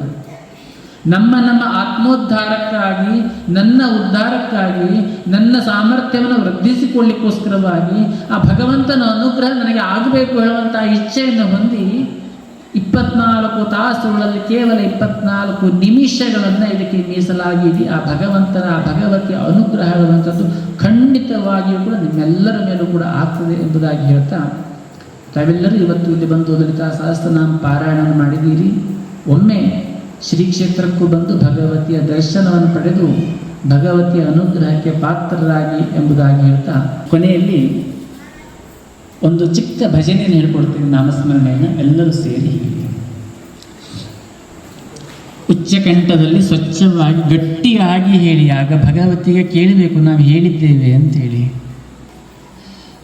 ನಮ್ಮ ಆತ್ಮೋದ್ಧಾರಕ್ಕಾಗಿ, ನನ್ನ ಉದ್ಧಾರಕ್ಕಾಗಿ, ನನ್ನ ಸಾಮರ್ಥ್ಯವನ್ನು ವೃದ್ಧಿಸಿಕೊಳ್ಳಿಕ್ಕೋಸ್ಕರವಾಗಿ ಆ ಭಗವಂತನ ಅನುಗ್ರಹ ನನಗೆ ಆಗಬೇಕು ಹೇಳುವಂಥ ಇಚ್ಛೆಯನ್ನು ಹೊಂದಿ 24 ತಾಸುಗಳಲ್ಲಿ ಕೇವಲ 24 ನಿಮಿಷಗಳನ್ನು ಇದಕ್ಕೆ ಮೀಸಲಾಗಿದೆ. ಆ ಭಗವಂತನ, ಆ ಭಗವತಿಯ ಅನುಗ್ರಹ ಹೇಳುವಂಥದ್ದು ಖಂಡಿತವಾಗಿಯೂ ಕೂಡ ನಿಮ್ಮೆಲ್ಲರ ಮೇಲೂ ಕೂಡ ಆಗ್ತದೆ ಎಂಬುದಾಗಿ ಹೇಳ್ತಾ, ತಾವೆಲ್ಲರೂ ಇವತ್ತು ಇಲ್ಲಿ ಬಂದು ಲಲಿತಾ ಸಹಸ್ರನಾಮ ಪಾರಾಯಣವನ್ನು ಮಾಡಿದ್ದೀರಿ. ಒಮ್ಮೆ ಶ್ರೀ ಕ್ಷೇತ್ರಕ್ಕೂ ಬಂದು ಭಗವತಿಯ ದರ್ಶನವನ್ನು ಪಡೆದು ಭಗವತಿಯ ಅನುಗ್ರಹಕ್ಕೆ ಪಾತ್ರರಾಗಿ ಎಂಬುದಾಗಿ ಹೇಳ್ತಾ, ಕೊನೆಯಲ್ಲಿ ಒಂದು ಚಿಕ್ಕ ಭಜನೆಯನ್ನು ಹೇಳ್ಕೊಡ್ತೀನಿ, ನಾಮಸ್ಮರಣೆಯನ್ನು ಎಲ್ಲರೂ ಸೇರಿ ಉಚ್ಚಕಂಠದಲ್ಲಿ ಸ್ವಚ್ಛವಾಗಿ ಗಟ್ಟಿಯಾಗಿ ಹೇಳಿ. ಆಗ ಭಗವತಿಗೆ ಕೇಳಬೇಕು ನಾವು ಹೇಳಿದ್ದೇವೆ ಅಂತೇಳಿ.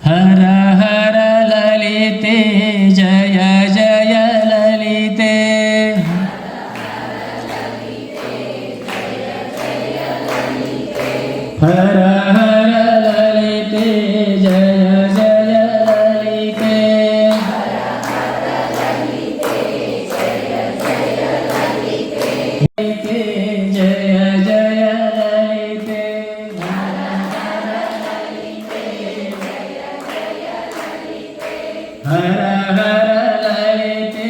ಹರ ಹರ ಲಲಿತೆ ಜಯ ಜಯ ಲಲಿತೆ, ಹರ ಹರ ಲಲಿತೆ ಜಯ ಜಯ ಲಲಿತೆ, ಲಲಿತೆ ಜಯ ಜಯ ಲಲಿತೆ, ಹರ ಹರ ಲಲಿತೆ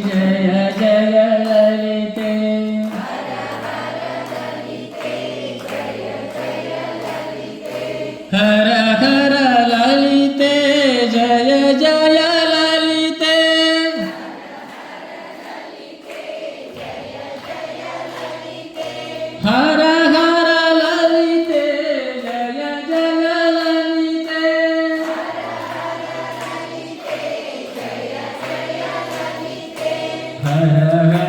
ಜಯ ಜಯ ಲಲಿತೆ, ಹರ ಹರ ಲಲಿತೆ ಜಯ ಜಯ ಲಲಿತೆ, ಹರ ಹರ ಲಲಿತೆ ಜಯ ಜಯ ಲಲಿತೆ, ಹರ